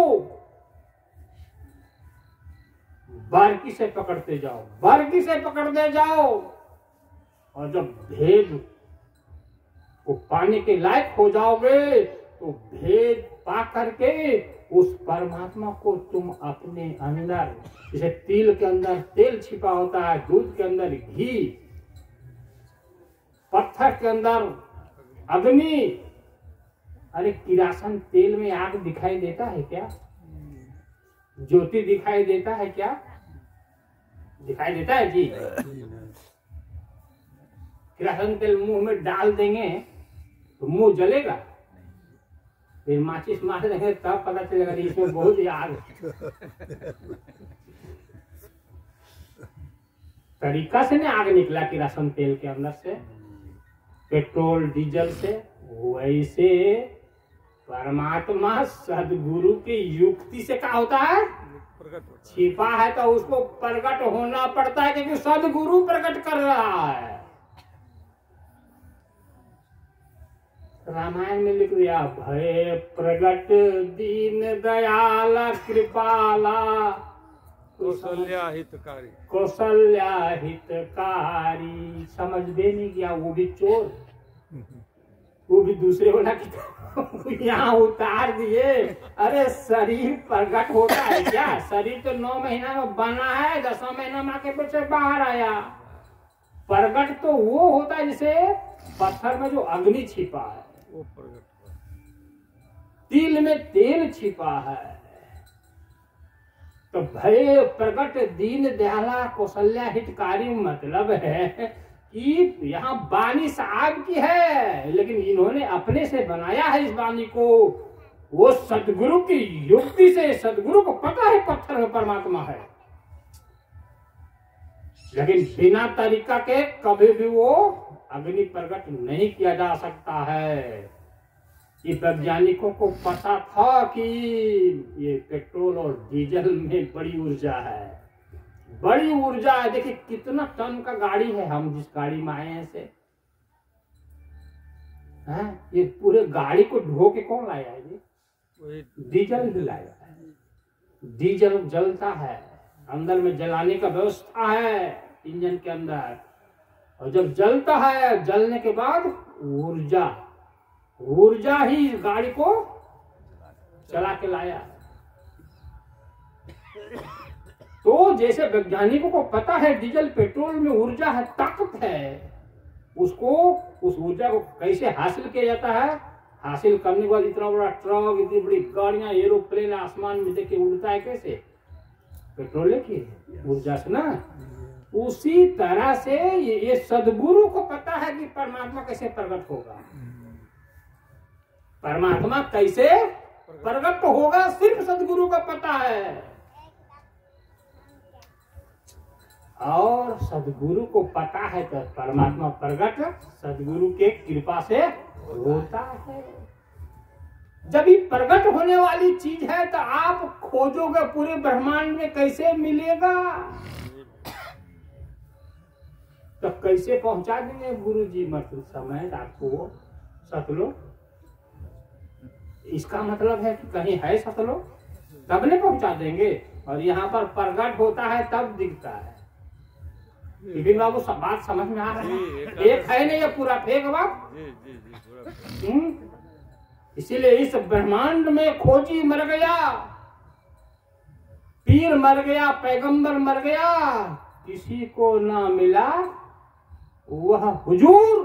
बारीकी से पकड़ते जाओ, बारीकी से पकड़ते जाओ, और जब भेद को पाने के लायक हो जाओगे तो भेद पा करके उस परमात्मा को तुम अपने अंदर, जैसे तिल के अंदर तेल छिपा होता है, दूध के अंदर घी, पत्थर के अंदर अग्नि। अरे किरासन तेल में आग दिखाई देता है क्या? ज्योति दिखाई देता है क्या? दिखाई देता है जी? किरासन तेल मुंह में डाल देंगे तो मुंह जलेगा, फिर माचिस मार देंगे तब पता चलेगा इसमें बहुत ही आग है। तरीका से ना आग निकला किरासन तेल के अंदर से, पेट्रोल डीजल से, वैसे परमात्मा सदगुरु की युक्ति से क्या होता है? छिपा है तो उसको प्रकट होना पड़ता है, क्योंकि सदगुरु प्रकट कर रहा है। रामायण में लिख दिया, भय प्रगट दीन दयाला कृपाला कौशल्या हितकारी, कौशल्या हितकारी। समझ भी नहीं गया, वो भी चोर। वो भी दूसरे वाला की यहाँ उतार दिए। अरे शरीर प्रकट होता है क्या? शरीर तो 9 महीना में बना है, 10वां महीना माँ के पेट से बाहर आया। प्रकट तो वो होता है जिसे पत्थर में जो अग्नि छिपा है, वो प्रकट हुआ। तिल में तेल छिपा है। तो भय प्रकट दीन दयाला कौशल्या हितकारी मतलब है कि यहाँ वाणी साहब की है, लेकिन इन्होंने अपने से बनाया है इस वाणी को। वो सदगुरु की युक्ति से, सदगुरु को पता है पत्थर में परमात्मा है, लेकिन बिना तरीका के कभी भी वो अग्नि प्रकट नहीं किया जा सकता है। ये वैज्ञानिकों को पता था कि ये पेट्रोल और डीजल में बड़ी ऊर्जा है, बड़ी ऊर्जा है। देखिए कितना टन का गाड़ी है, हम जिस गाड़ी में आए हैं से हैं? ये पूरे गाड़ी को ढो के कौन लाया है? ये डीजल भी लाया है। डीजल जलता है, अंदर में जलाने का व्यवस्था है इंजन के अंदर, और जब जलता है, जलने के बाद ऊर्जा ही इस गाड़ी को चला के लाया। तो जैसे वैज्ञानिकों को पता है डीजल पेट्रोल में ऊर्जा है, ताकत है, उसको उस ऊर्जा को कैसे हासिल किया जाता है? हासिल करने के बाद इतना बड़ा ट्रक, इतनी बड़ी गाड़ियां, एरोप्लेन आसमान में देखे उड़ता है कैसे? पेट्रोल की ऊर्जा से ना। उसी तरह से ये सदगुरु को पता है कि परमात्मा कैसे प्रकट होगा। परमात्मा कैसे प्रकट होगा सिर्फ सदगुरु को पता है, और सदगुरु को पता है तो परमात्मा प्रकट सदगुरु के कृपा से होता है। जब ये प्रकट होने वाली चीज है तो आप खोजोगे पूरे ब्रह्मांड में कैसे मिलेगा? तो कैसे पहुंचा देंगे गुरु जी? मतलब समय आपको सतलोक, इसका मतलब है कि कहीं है सतलोक तब नहीं पहुंचा देंगे, और यहाँ पर प्रकट होता है तब दिखता है। लेकिन बाबू सब बात समझ में आ रहा है? एक है नहीं, ये पूरा फेक बात। इसीलिए इस ब्रह्मांड में खोजी मर गया, पीर मर गया, पैगंबर मर गया, किसी को ना मिला वह हुजूर।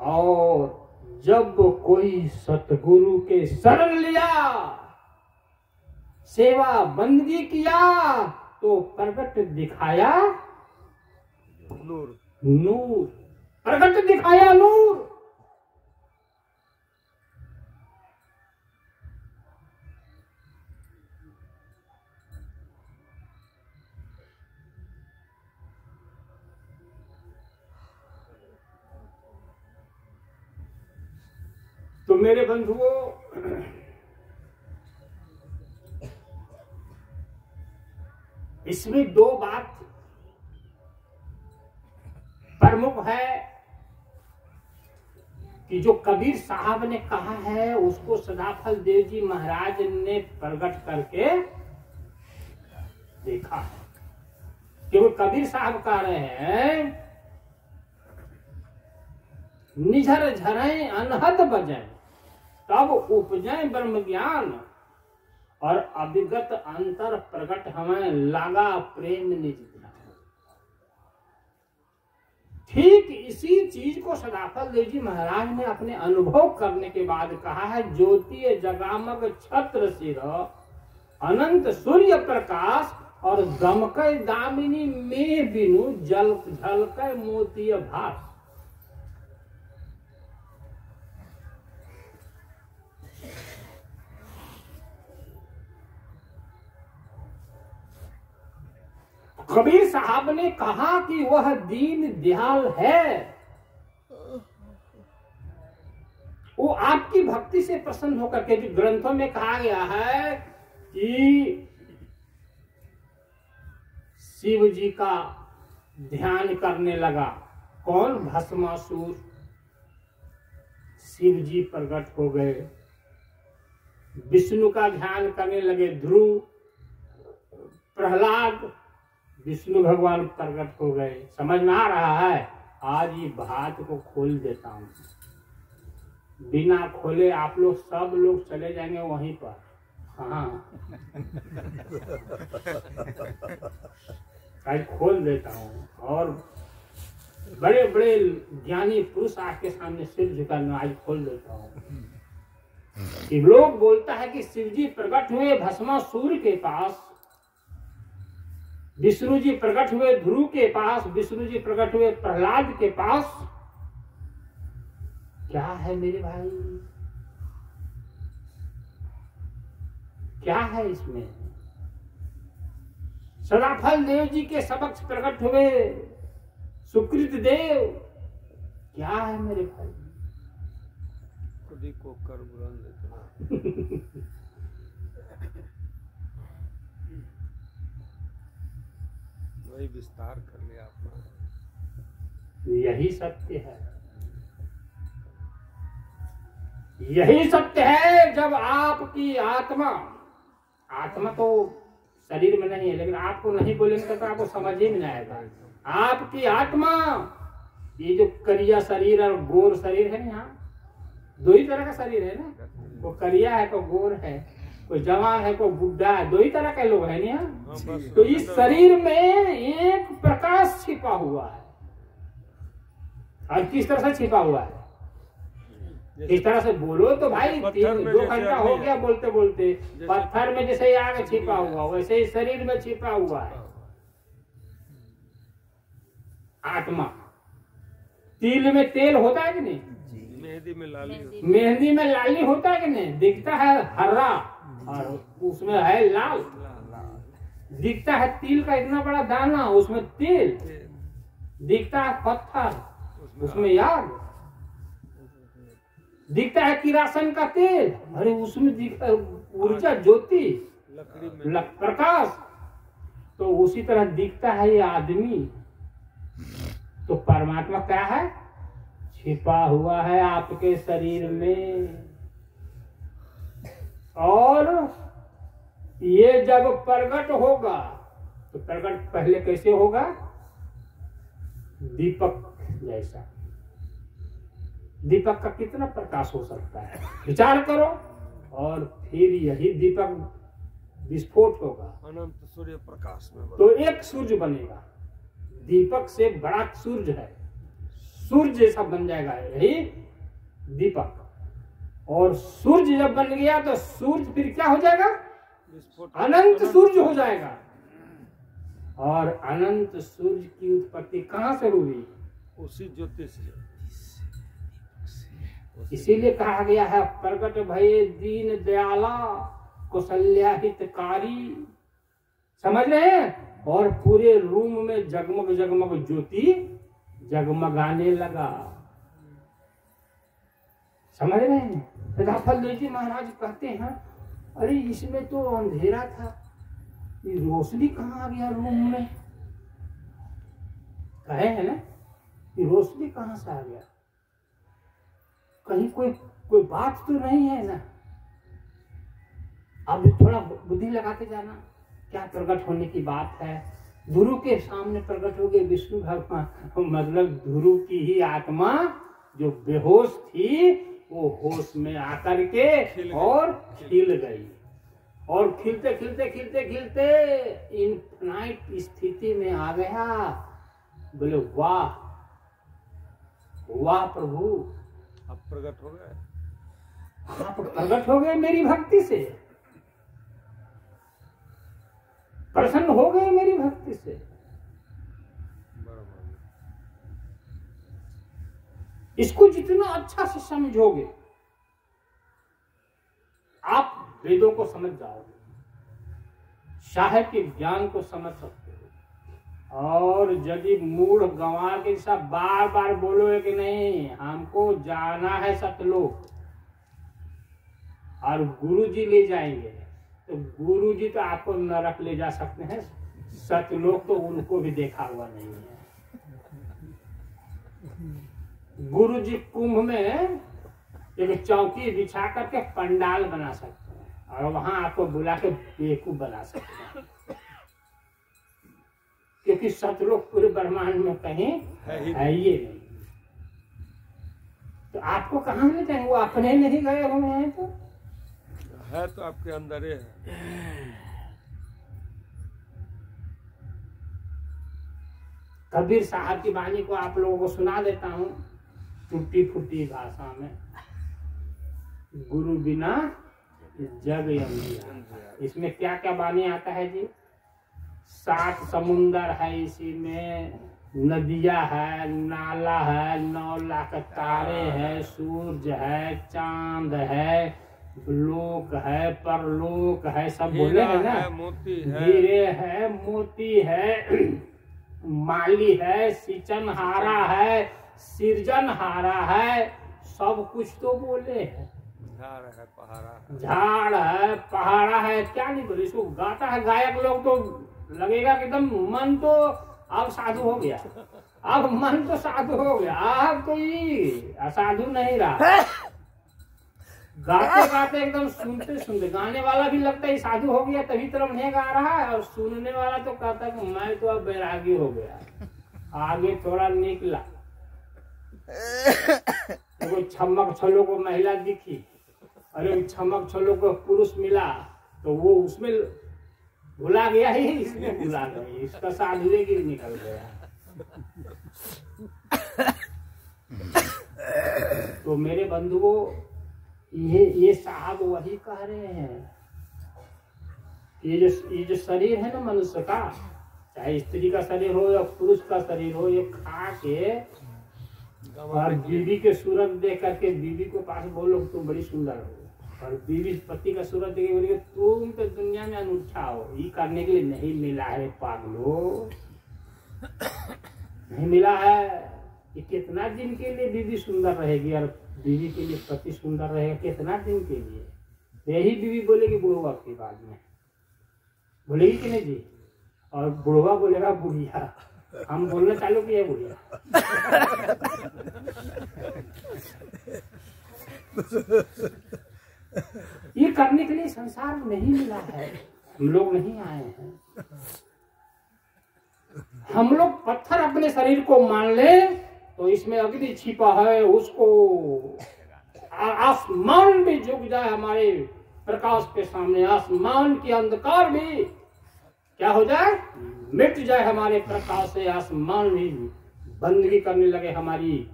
और जब कोई सतगुरु के शरण लिया, सेवा बंदगी किया, तो प्रकट दिखाया नूर, प्रकट दिखाया नूर। तो मेरे बंधुओं, इसमें दो बात प्रमुख है कि जो कबीर साहब ने कहा है उसको सदाफल देव जी महाराज ने प्रकट करके देखा है। क्योंकि कबीर साहब कह रहे हैं, निझर झरें अनहद बजें तब उपजें ब्रह्म ज्ञान, और अभिगत अंतर प्रकट हमें लागा प्रेम निज ध्यान। ठीक इसी चीज को सदाफल देव जी महाराज ने अपने अनुभव करने के बाद कहा है, ज्योति जगामग छत्र सिर अनंत सूर्य प्रकाश, और दमकय दामिनी में बिनु जल झलकय मोतीय भास। कबीर साहब ने कहा कि वह दीन दयाल है, वो आपकी भक्ति से प्रसन्न होकर के, जो ग्रंथों में कहा गया है कि शिव जी का ध्यान करने लगा कौन? भस्मासुर। शिव जी प्रकट हो गए। विष्णु का ध्यान करने लगे ध्रुव, प्रहलाद, विष्णु भगवान प्रकट हो गए। समझ में आ रहा है? आज ये बात को खोल देता हूँ, बिना खोले आप लोग सब लोग चले जाएंगे वहीं पर। हाँ आज खोल देता हूँ, और बड़े बड़े ज्ञानी पुरुष आपके सामने सिर झुकाने आज खोल देता हूँ कि लोग बोलता है कि शिव जी प्रकट हुए भस्मासुर के पास, विष्णु जी प्रकट हुए ध्रुव के पास, विष्णु जी प्रकट हुए प्रहलाद के पास। क्या है मेरे भाई, क्या है इसमें? सदाफल देव जी के समक्ष प्रकट हुए सुकृत देव, क्या है मेरे भाई? खुद ही को कर बुलंद इतना वही विस्तार कर लिया आपने। यही सत्य है, यही सत्य है। जब आपकी आत्मा, आत्मा तो शरीर में नहीं है, लेकिन आपको नहीं बोलेंगे तो आपको समझ ही नहीं आएगा। आपकी आत्मा, ये जो करिया शरीर और गोर शरीर है, यहाँ दो ही तरह का शरीर है ना, वो करिया है, कोई गोर है, कोई जवान है, कोई बुढ़ा है, दो ही तरह के लोग हैं ना यहाँ। तो इस शरीर में एक प्रकाश छिपा हुआ है, और किस तरह से छिपा हुआ है? इस तरह से बोलो तो भाई 2 घंटा हो गया बोलते बोलते। पत्थर में जैसे आग छिपा हुआ, वैसे ही शरीर में छिपा हुआ है आत्मा। तिल में तेल होता है कि नहीं? मेहंदी में लाली होती है। मेहंदी में लाली होता है कि नहीं? दिखता है हरा और उसमें है लाल। दिखता है तिल का इतना बड़ा दाना, उसमें तेल। दिखता है पत्थर, उसमें आग। दिखता है किरासन का तेल, अरे उसमें दिखता है ऊर्जा, ज्योति, लकड़ी में प्रकाश। तो उसी तरह दिखता है ये आदमी। तो परमात्मा क्या है? छिपा हुआ है आपके शरीर में। और ये जब प्रकट होगा तो प्रकट पहले कैसे होगा? दीपक जैसा। दीपक का कितना प्रकाश हो सकता है, विचार करो। और फिर यही दीपक विस्फोट होगा, अनंत सूर्य प्रकाश में तो एक सूर्य बनेगा। दीपक से बड़ा सूर्य है, सूर्य जैसा बन जाएगा यही दीपक। और सूर्य जब बन गया तो सूर्य फिर क्या हो जाएगा? अनंत सूर्य हो जाएगा। और अनंत सूर्य की उत्पत्ति कहाँ से हुई? उसी ज्योति से। इसीलिए कहा गया है प्रकट भये दीन दयाला कौशल्या हितकारी। समझ रहे हैं? और पूरे रूम में जगमग जगमग ज्योति जगमगाने लगा। समझ रहे हैं? सदाफल देव जी महाराज कहते हैं, अरे इसमें तो अंधेरा था, ये रोशनी कहाँ आ गया रूम में? कहे है ना, ये रोशनी कहाँ से आ गया? कहीं कोई बात तो नहीं है ना? अब थोड़ा बुद्धि लगाते जाना, क्या प्रकट होने की बात है? गुरु के सामने प्रकट हो गए विष्णु भगवान, मतलब गुरु की ही आत्मा जो बेहोश थी वो होश में आकर के और खिल गई। और खिलते खिलते खिलते खिलते इनफाइनाइट स्थिति में आ गया। बोले वाह वाह प्रभु, अब प्रकट हो गए। आप प्रकट हो गए मेरी भक्ति से, प्रसन्न हो गए मेरी भक्ति से। बराबर। इसको जितना अच्छा से समझोगे, आप वेदों को समझ जाओगे, साहित्य के ज्ञान को समझ सकते हो। और यदि मूढ़ गंवार के सब बार बार बोलोगे कि नहीं हमको जाना है सतलोक और गुरु जी ले जाएंगे, तो गुरु जी तो आपको नरक ले जा सकते हैं, सतलोक तो उनको भी देखा हुआ नहीं है। गुरु जी कुंभ में एक चौकी बिछा करके पंडाल बना सकते हैं और वहां आपको बुला के बेवकूफ बना सकते हैं। क्योंकि सतलोक पूरे ब्रह्मांड में कहीं है ही है ये नहीं। तो आपको कहाँ ले जाएंगे? वो अपने नहीं गए हुए हैं तो है तो आपके अंदर ही है। कबीर साहब की वाणी को आप लोगों को सुना देता हूँ टूटी फूटी भाषा में। गुरु बिना जग अंधियारा। इसमें क्या क्या वाणी आता है जी? 7 समुंदर है इसी में, नदियां है, नाला है, 9 लाख तारे है, सूरज है, चांद है, लोक है, परलोक है, सब बोले हीरा है ना। है, मोती है, हीरे है, मोती है, माली है, सिंचनहारा है, सृजनहारा है, सब कुछ तो बोले है। झाड़ है, पहाड़ा, झाड़ है, पहाड़ा है, क्या नहीं बोले। इसको गाता है गायक लोग तो लगेगा कि एकदम मन तो अब साधु हो गया, अब मन तो साधु हो गया, अब कोई असाधु नहीं रहा। गाते गाते एकदम सुनते सुनते गाने वाला भी लगता है साधु हो गया तभी तो नहीं गा रहा है, और सुनने वाला तो कहता है कि मैं तो अब बैरागी हो गया, आगे थोड़ा निकला। तो कोई छमक छलो को महिला दिखी, अरे छमक छलो को पुरुष मिला तो वो उसमें भुला गया ही, इसमें भुला गया, इसका साधुए गिर निकल गया। तो मेरे बंधुओं, ये साहब वही कह रहे हैं, ये जो शरीर है ना मनुष्य का, चाहे स्त्री का शरीर हो या पुरुष का शरीर हो, ये खा के और बीवी के सूरत देख करके बीवी को पास बोलो तुम बड़ी सुंदर हो, और बीवी पति का सूरत देख बोले तुम तो दुनिया में अनूठा हो। ये करने के लिए नहीं मिला है पागलो, नहीं मिला है। ये कितना दिन के लिए बीवी सुंदर रहेगी और बीवी के लिए पति सुंदर रहेगा? कितना दिन के लिए? यही बीवी बोलेगी बुढ़वा के बाद में, बोलेगी कि नहीं जी? और बुढ़वा बोलेगा बुढ़िया। हम बोलना चालू किए बुढ़िया। ये करने के लिए संसार में नहीं मिला है, हम लोग नहीं आए हैं। हम लोग पत्थर अपने शरीर को मान ले तो इसमें अग्नि छिपा है, उसको आसमान भी झुक जाए हमारे प्रकाश के सामने, आसमान की अंधकार भी क्या हो जाए, मिट जाए हमारे प्रकाश से, आसमान भी बंदगी करने लगे हमारी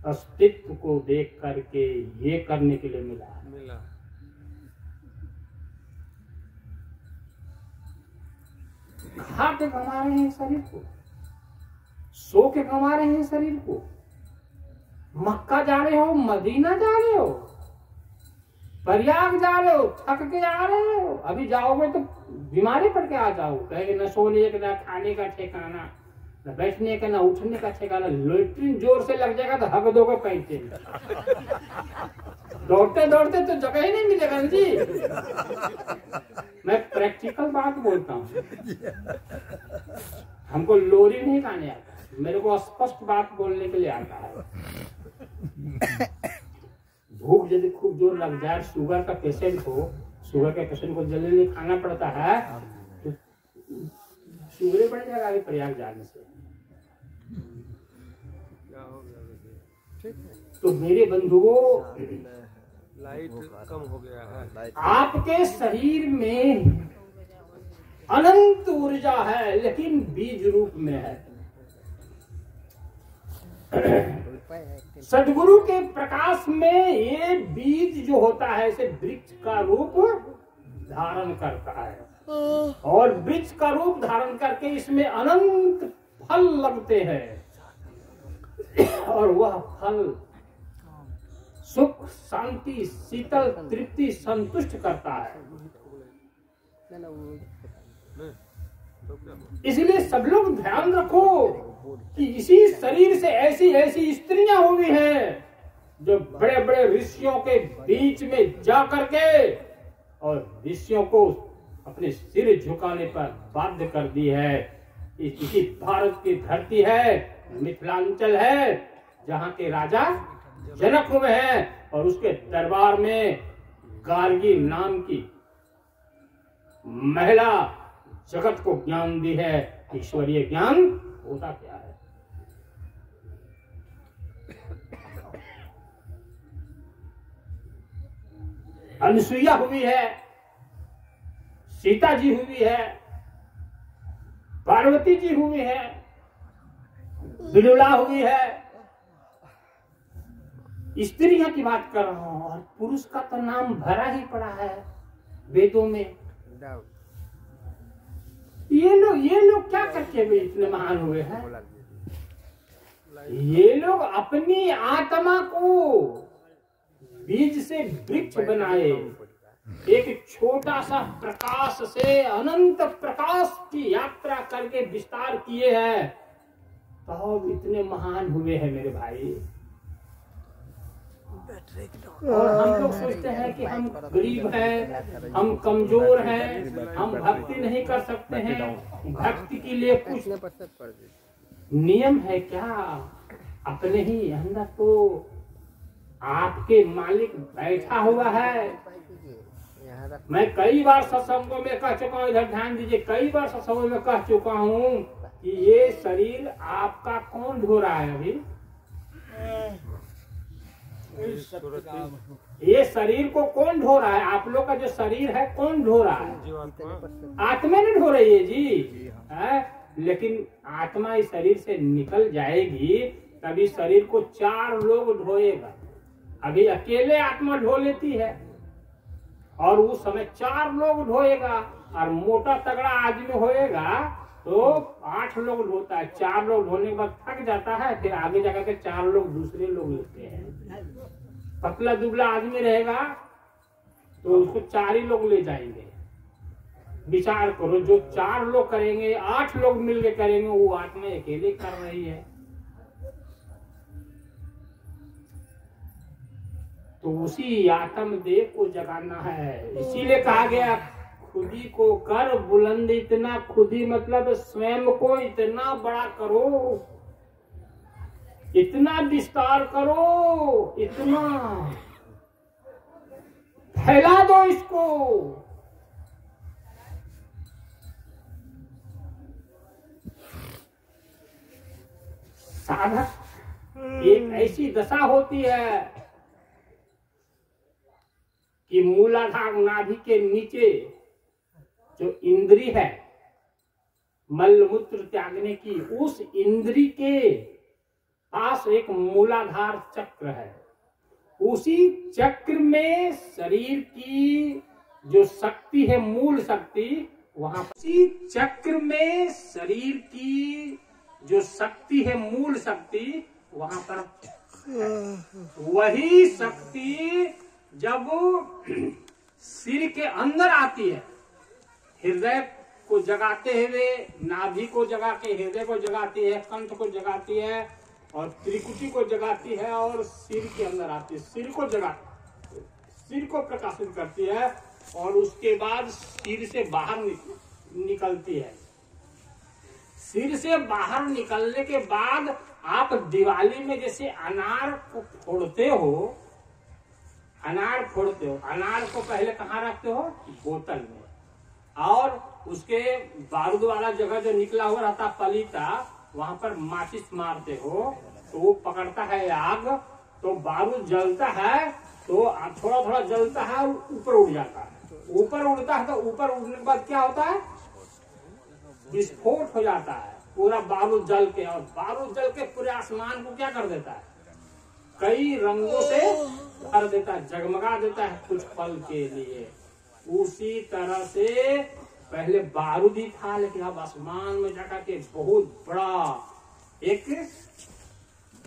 अस्तित्व को देख करके। ये करने के लिए मिला। खा के कमा रहे हैं शरीर को, सो के कमा रहे हैं शरीर को। मक्का जा रहे हो, मदीना जा रहे हो, प्रयाग जा रहे हो, थक के आ रहे हो, अभी जाओगे तो बीमारी पड़ के आ जाओगे। कहेंगे न सोने का, न खाने का ठिकाना, न बैठने का, न उठने का ठिकाना। लेट्रिन जोर से लग जाएगा तो हक दोगे पैंते। दौड़ते दौड़ते तो जगह ही नहीं मिलेगा जी। मैं प्रैक्टिकल बात बोलता हूँ, हमको लोरी नहीं गाने आता, मेरे को स्पष्ट बात बोलने के लिए आता है। भूख यदि खूब जोर लग जाए, शुगर का पेशेंट हो, शुगर के पेशेंट को जल्दी नहीं खाना पड़ता है तो शुगर बढ़ जाएगा अभी प्रयाग जाने से। तो मेरे बंधुओं, लाइट कम हो गया है। आपके शरीर में अनंत ऊर्जा है लेकिन बीज रूप में है। सदगुरु के प्रकाश में ये बीज जो होता है इसे वृक्ष का रूप धारण करता है, और वृक्ष का रूप धारण करके इसमें अनंत फल लगते हैं, और वह फल सुख, शांति, शीतल, तृप्ति, संतुष्ट करता है। इसलिए सब लोग ध्यान रखो कि इसी शरीर से ऐसी ऐसी स्त्रियां हुई हैं जो बड़े बड़े ऋषियों के बीच में जा करके और ऋषियों को अपने सिर झुकाने पर बाध्य कर दी है। इसी भारत की धरती है, मिथिलांचल है, जहाँ के राजा जनक हुए हैं, और उसके दरबार में गार्गी नाम की महिला जगत को ज्ञान दी है। ईश्वरीय ज्ञान होता क्या है। अनुसुईया हुई है, सीता जी हुई है, पार्वती जी हुई है, बिरुला हुई है। स्त्रियों की बात कर रहा हूं, और पुरुष का तो नाम भरा ही पड़ा है वेदों में। ये लोग क्या करके भी इतने महान हुए हैं। ये लोग अपनी आत्मा को बीज से वृक्ष बनाए, एक छोटा सा प्रकाश से अनंत प्रकाश की यात्रा करके विस्तार किए हैं, तो इतने महान हुए हैं मेरे भाई। और हम लोग सोचते हैं कि हम गरीब हैं, हम कमजोर हैं, हम भक्ति नहीं कर सकते हैं। भक्ति के लिए कुछ नियम है क्या? अपने ही अंदर तो आपके मालिक बैठा हुआ है। मैं कई बार सत्संगों में कह चुका हूँ, इधर ध्यान दीजिए, कई बार सत्संगों में कह चुका हूँ कि ये शरीर आपका कौन धो रहा है अभी? ये शरीर को कौन ढो रहा है? आप लोग का जो शरीर है कौन ढो रहा है? आत्मा नहीं ढो रही है जी, है? लेकिन आत्मा इस शरीर से निकल जाएगी तभी शरीर को 4 लोग ढोएगा। अभी अकेले आत्मा ढो लेती है और उस समय 4 लोग ढोएगा, और मोटा तगड़ा आदमी होएगा तो 8 लोग ढोता है। 4 लोग ढोने के बाद थक जाता है, फिर आगे जाकर के 4 लोग दूसरे लोग लेते हैं। पतला दुबला आदमी रहेगा तो उसको 4 ही लोग ले जाएंगे। विचार करो, जो 4 लोग करेंगे, 8 लोग मिलकर करेंगे, वो आत्मा अकेले कर रही है। तो उसी आत्म देव को जगाना है। इसीलिए कहा गया खुदी को कर बुलंद इतना, खुदी मतलब स्वयं को इतना बड़ा करो, इतना विस्तार करो, इतना फैला दो इसको। साधक एक ऐसी दशा होती है कि मूलाधार नाभि के नीचे जो इंद्री है मल मूत्र त्यागने की, उस इंद्री के पास एक मूलाधार चक्र है। उसी चक्र में शरीर की जो शक्ति है, मूल शक्ति, वहां उसी चक्र में शरीर की जो शक्ति है, मूल शक्ति, वहां पर वही शक्ति जब सिर के अंदर आती है, हृदय को जगाते हुए, नाभि को जगा के हृदय को जगाती है, कंठ को जगाती है और त्रिकुटी को जगाती है, और सिर के अंदर आती है, सिर को जगाती, सिर को प्रकाशित करती है, और उसके बाद सिर से बाहर निकलती है। सिर से बाहर निकलने के बाद आप दिवाली में जैसे अनार को फोड़ते हो, अनार फोड़ते हो, अनार को पहले कहाँ रखते हो? बोतल में, और उसके बारूद वाला जगह जो निकला हुआ रहता पलीता, वहां पर माचिस मारते हो तो वो पकड़ता है आग, तो बारूद जलता है, तो थोड़ा थोड़ा जलता है और ऊपर उड़ जाता है। ऊपर उड़ता है तो ऊपर उड़ने के बाद क्या होता है? विस्फोट हो जाता है पूरा बारूद जल के, और बारूद जल के पूरे आसमान को क्या कर देता है? कई रंगों से भर देता है, जगमगा देता है कुछ पल के लिए। उसी तरह से पहले बारूद ही था, लेकिन अब आसमान में जाकर के बहुत बड़ा एक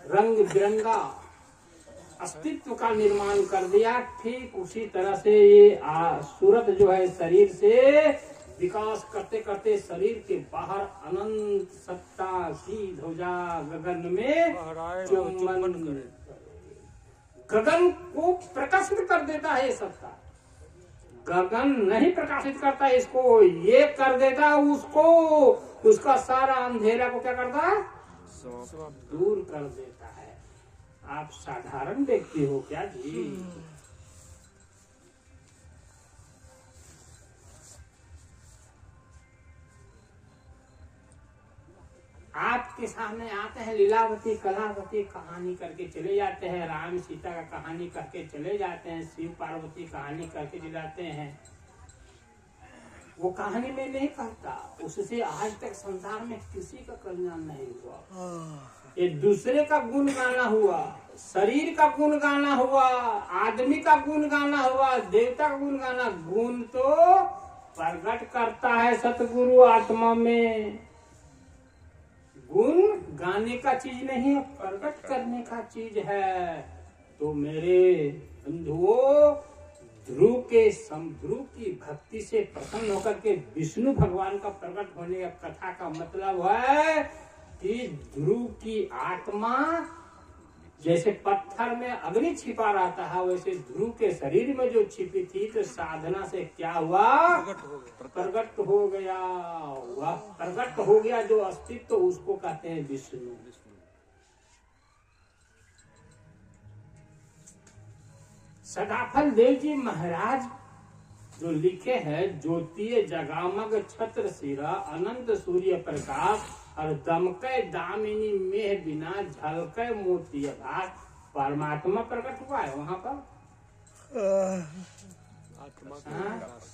रंग बिरंगा अस्तित्व का निर्माण कर दिया। ठीक उसी तरह से ये सूरत जो है शरीर से विकास करते करते शरीर के बाहर अनंत सत्ता की ध्वजा गगन में चुंबन, गगन को प्रकाशित कर देता है। ये सत्ता गगन नहीं प्रकाशित करता है इसको, ये कर देता है उसको, उसका सारा अंधेरा को क्या करता है? दूर कर देता है। आप साधारण व्यक्ति हो क्या जी? आपके सामने आते हैं, लीलावती कलावती कहानी करके चले जाते हैं, राम सीता का कहानी करके चले जाते हैं, शिव पार्वती कहानी करके चले जाते हैं। वो कहानी में नहीं कहता, उससे आज तक संसार में किसी का कल्याण नहीं हुआ। ये दूसरे का गुण गाना हुआ, शरीर का गुण गाना हुआ, आदमी का गुण गाना हुआ, देवता का गुण गाना। गुण तो प्रकट करता है सतगुरु आत्मा में। गुण गाने का चीज नहीं है, प्रकट करने का चीज है। तो मेरे बंधुओं, ध्रुव की भक्ति से प्रसन्न होकर के विष्णु भगवान का प्रकट होने का कथा का मतलब है कि ध्रुव की आत्मा जैसे पत्थर में अग्नि छिपा रहता है, वैसे ध्रुव के शरीर में जो छिपी थी, तो साधना से क्या हुआ? प्रकट हो गया। वह प्रकट हो गया जो अस्तित्व, तो उसको कहते हैं विष्णु। सदाफल देव जी महाराज जो लिखे हैं, ज्योतिय जगामग छत्र सिरा अनंत सूर्य प्रकाश और दमके दामिनी मेह बिना झलके मोती भास। परमात्मा प्रकट हुआ है वहाँ पर।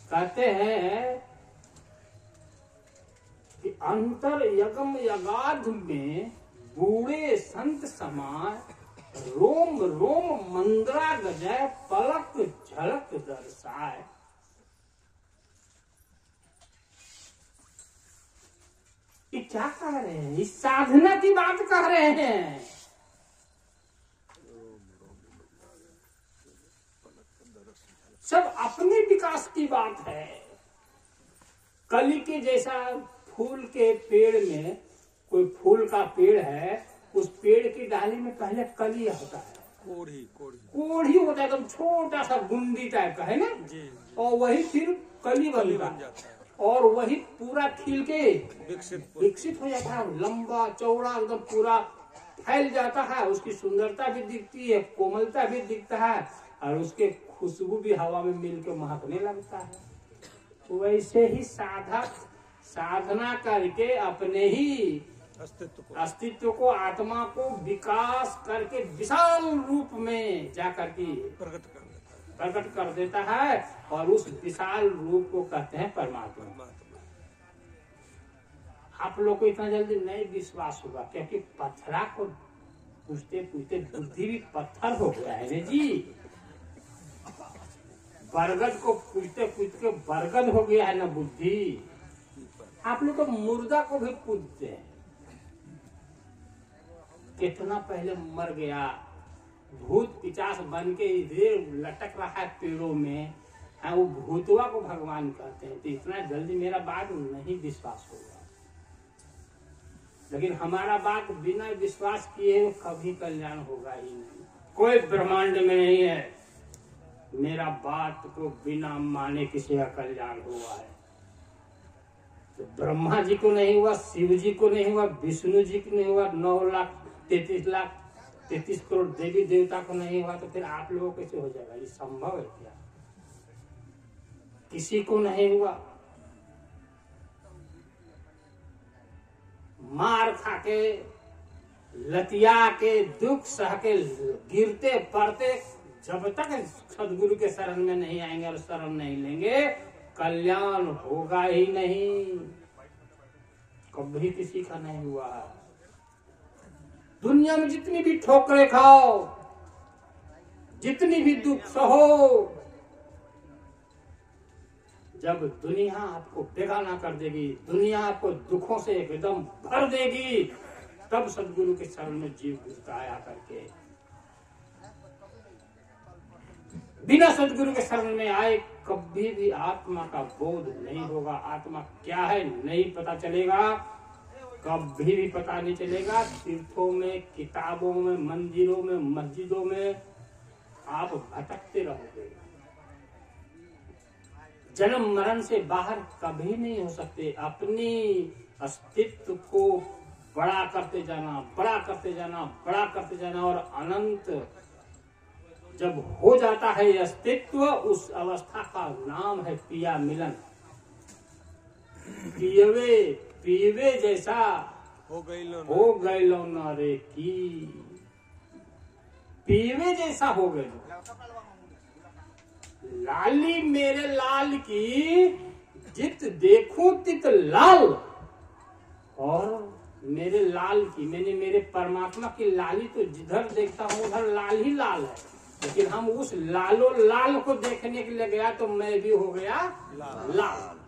कहते हैं कि अंतर यगम यगाध में बूढ़े संत समाय, रोम रोम मंद्रा गजय पलक झलक दर्शाए। ये क्या कह रहे हैं? इस साधना की बात कह रहे हैं। सब अपने विकास की बात है। कली के जैसा फूल के पेड़ में, कोई फूल का पेड़ है, उस पेड़ की डाली में पहले कली होता है, कोढ़ी होता है, एकदम छोटा सा गुंडी टाइप का है ना जी। और वही फिर कली बन जाता है और वही पूरा खिल के विकसित हो जाता है, लंबा चौड़ा एकदम पूरा फैल जाता है। उसकी सुंदरता भी दिखती है, कोमलता भी दिखता है, और उसके खुशबू भी हवा में मिल के महकने लगता है। वैसे ही साधक साधना करके अपने ही अस्तित्व को, आत्मा को विकास करके विशाल रूप में जाकर के प्रकट कर देता है, और उस विशाल रूप को कहते हैं परमात्मा। आप लोग को इतना जल्दी नहीं विश्वास होगा, क्योंकि पत्थरा को पूछते पूछते बुद्धि भी पत्थर हो गया है जी। बरगद को पूछते पूछते बरगद हो गया है ना बुद्धि। आप लोग तो मुर्दा को भी पूछते हैं, कितना पहले मर गया, भूत पिचास बन के इधर लटक रहा है पेड़ों में, है वो भूतवा को भगवान कहते हैं। तो इतना जल्दी मेरा बात नहीं विश्वास होगा, लेकिन हमारा बात बिना विश्वास किए कभी कल्याण होगा ही नहीं। कोई ब्रह्मांड में नहीं है मेरा बात को बिना माने किसी का कल्याण हुआ है। तो ब्रह्मा जी को नहीं हुआ, शिव जी को नहीं हुआ, विष्णु जी को नहीं हुआ, 9,33,33 करोड़ देवी देवता को नहीं हुआ, तो फिर आप लोगों को कैसे हो जाएगा? ये संभव है क्या? किसी को नहीं हुआ। मार खा के, लतिया के, दुख सह के, गिरते पड़ते, जब तक सदगुरु के शरण में नहीं आएंगे और शरण नहीं लेंगे, कल्याण होगा ही नहीं। कभी किसी का नहीं हुआ। दुनिया में जितनी भी ठोकरें खाओ, जितनी भी दुख सहो, जब दुनिया आपको बेगाना कर देगी, दुनिया आपको दुखों से एकदम भर देगी, तब सदगुरु के शरण में जीव घुसता आया करके। बिना सदगुरु के शरण में आए कभी भी आत्मा का बोध नहीं होगा। आत्मा क्या है नहीं पता चलेगा, कभी भी पता नहीं चलेगा। तीर्थों में, किताबों में, मंदिरों में, मस्जिदों में आप भटकते रहोगे। जन्म मरण से बाहर कभी नहीं हो सकते। अपनी अस्तित्व को बड़ा करते जाना, बड़ा करते जाना, बड़ा करते जाना, और अनंत जब हो जाता है ये अस्तित्व, उस अवस्था का नाम है पिया मिलन। पीवे जैसा हो गई लो न रे की पीवे जैसा हो गए। लाली मेरे लाल की जित देखूं तित लाल, और मेरे लाल की मैंने मेरे परमात्मा की लाली तो जिधर देखता हूँ उधर लाल ही लाल है, लेकिन हम उस लालो लाल को देखने के लिए गया तो मैं भी हो गया लाल।